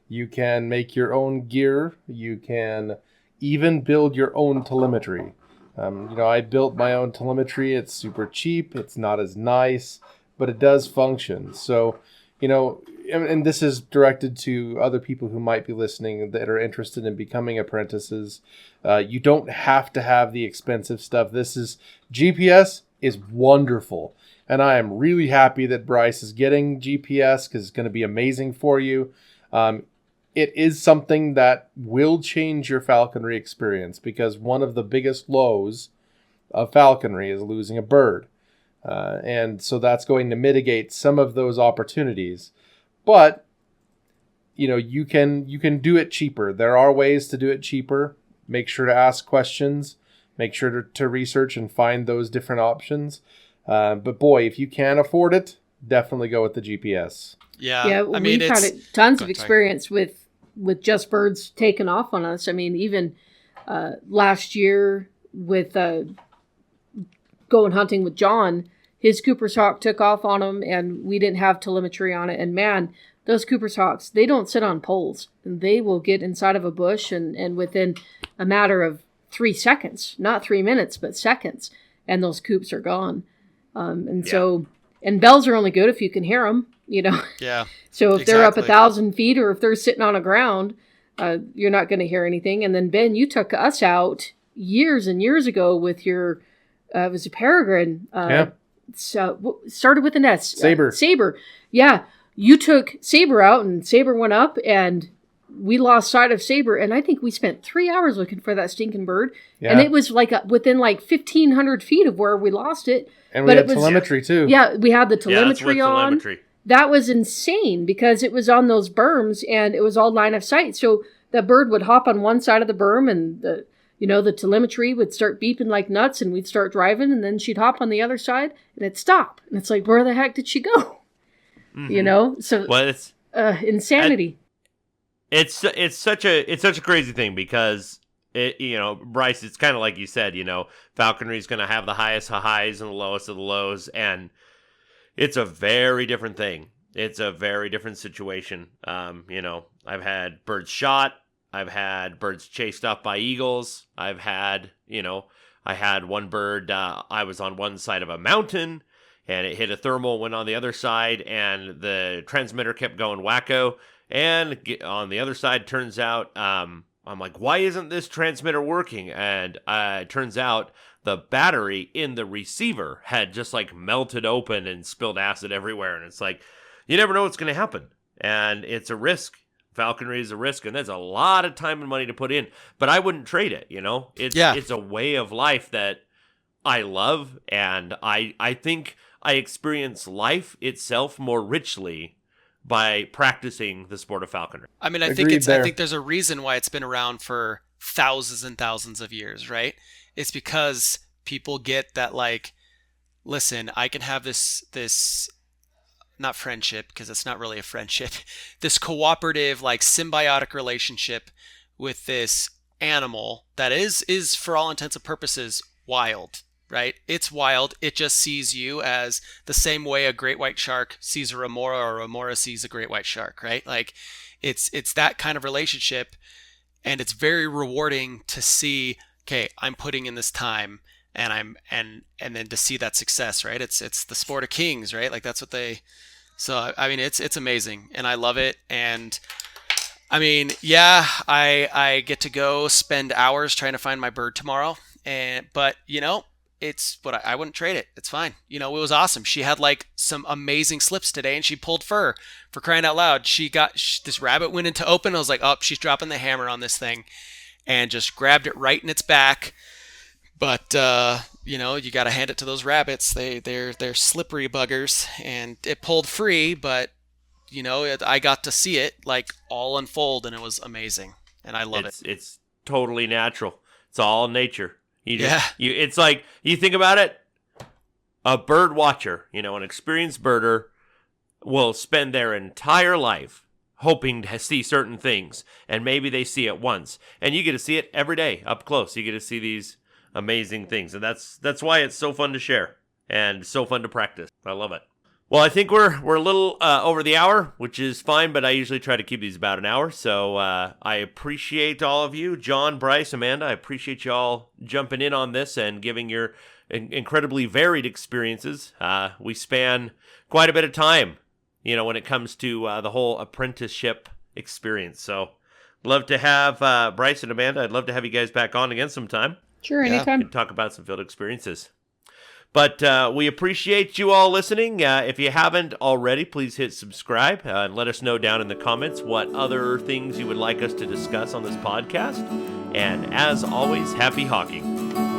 You can make your own gear. You can even build your own telemetry. I built my own telemetry. It's super cheap. It's not as nice, but it does function. So, and this is directed to other people who might be listening that are interested in becoming apprentices. You don't have to have the expensive stuff. GPS is wonderful. And I am really happy that Bryce is getting GPS, because it's going to be amazing for you. It is something that will change your falconry experience, because one of the biggest lows of falconry is losing a bird. And so that's going to mitigate some of those opportunities. But, you can do it cheaper. There are ways to do it cheaper. Make sure to ask questions. Make sure to research and find those different options. But boy, if you can afford it, definitely go with the GPS. Yeah. We've had tons of experience with just birds taking off on us. I mean, even last year with going hunting with John, his Cooper's Hawk took off on him, and we didn't have telemetry on it. And man, those Cooper's Hawks, they don't sit on poles. They will get inside of a bush, and within a matter of 3 seconds, not 3 minutes, but seconds, and those coops are gone. And bells are only good if you can hear them, Yeah. So if they're up 1,000 feet, or if they're sitting on the ground, you're not going to hear anything. And then, Ben, you took us out years and years ago with your, it was a peregrine. So started with an S. Saber. Saber. Yeah. You took Saber out, and Saber went up, and we lost sight of Saber. And I think we spent 3 hours looking for that stinking bird. Yeah. And it was within 1,500 feet of where we lost it. And we had telemetry too. Yeah, we had the telemetry on. Telemetry. That was insane because it was on those berms and it was all line of sight. So that bird would hop on one side of the berm, and the telemetry would start beeping like nuts, and we'd start driving, and then she'd hop on the other side and it'd stop. And it's like, where the heck did she go? Mm-hmm. So it's insanity. It's such a crazy thing because Bryce, it's kind of like you said, falconry is going to have the highest highs and the lowest of the lows, and it's a very different thing. It's a very different situation. I've had birds shot. I've had birds chased off by eagles. I've had, I had one bird, I was on one side of a mountain, and it hit a thermal, went on the other side, and the transmitter kept going wacko. And on the other side, turns out, I'm like, why isn't this transmitter working? And it turns out the battery in the receiver had just melted open and spilled acid everywhere. And it's like, you never know what's going to happen. And it's a risk. Falconry is a risk, and there's a lot of time and money to put in. But I wouldn't trade it, It's a way of life that I love, and I think I experience life itself more richly by practicing the sport of falconry. I mean, I think there's a reason why it's been around for thousands and thousands of years, right? It's because people get that, listen, I can have this not friendship, because it's not really a friendship, this cooperative, symbiotic relationship with this animal that is for all intents and purposes wild, right? It's wild. It just sees you as the same way a great white shark sees a remora, or a remora sees a great white shark, right? It's that kind of relationship, and it's very rewarding to see, okay, I'm putting in this time, and then to see that success, right? It's the sport of kings, right? That's what they. So I mean, it's amazing, and I love it. And I mean, yeah, I get to go spend hours trying to find my bird tomorrow, but it's what I wouldn't trade it. It's fine. It was awesome. She had some amazing slips today, and she pulled fur, for crying out loud. This rabbit went into open. I was like, oh, she's dropping the hammer on this thing, and just grabbed it right in its back. But, you got to hand it to those rabbits. They're slippery buggers, and it pulled free, but, I got to see it all unfold, and it was amazing, and I love it. It's totally natural. It's all nature. It's like, you think about it, a bird watcher, an experienced birder will spend their entire life hoping to see certain things, and maybe they see it once, and you get to see it every day up close. You get to see these amazing things, and that's why it's so fun to share and so fun to practice. I love it. Well, I think we're a little over the hour, which is fine, but I usually try to keep these about an hour. So I appreciate all of you, John, Bryce, Amanda. I appreciate you all jumping in on this and giving your incredibly varied experiences. We span quite a bit of time, when it comes to the whole apprenticeship experience. So love to have Bryce and Amanda. I'd love to have you guys back on again sometime. Sure, anytime. We can talk about some field experiences. But we appreciate you all listening. If you haven't already, please hit subscribe and let us know down in the comments what other things you would like us to discuss on this podcast. And as always, happy hawking.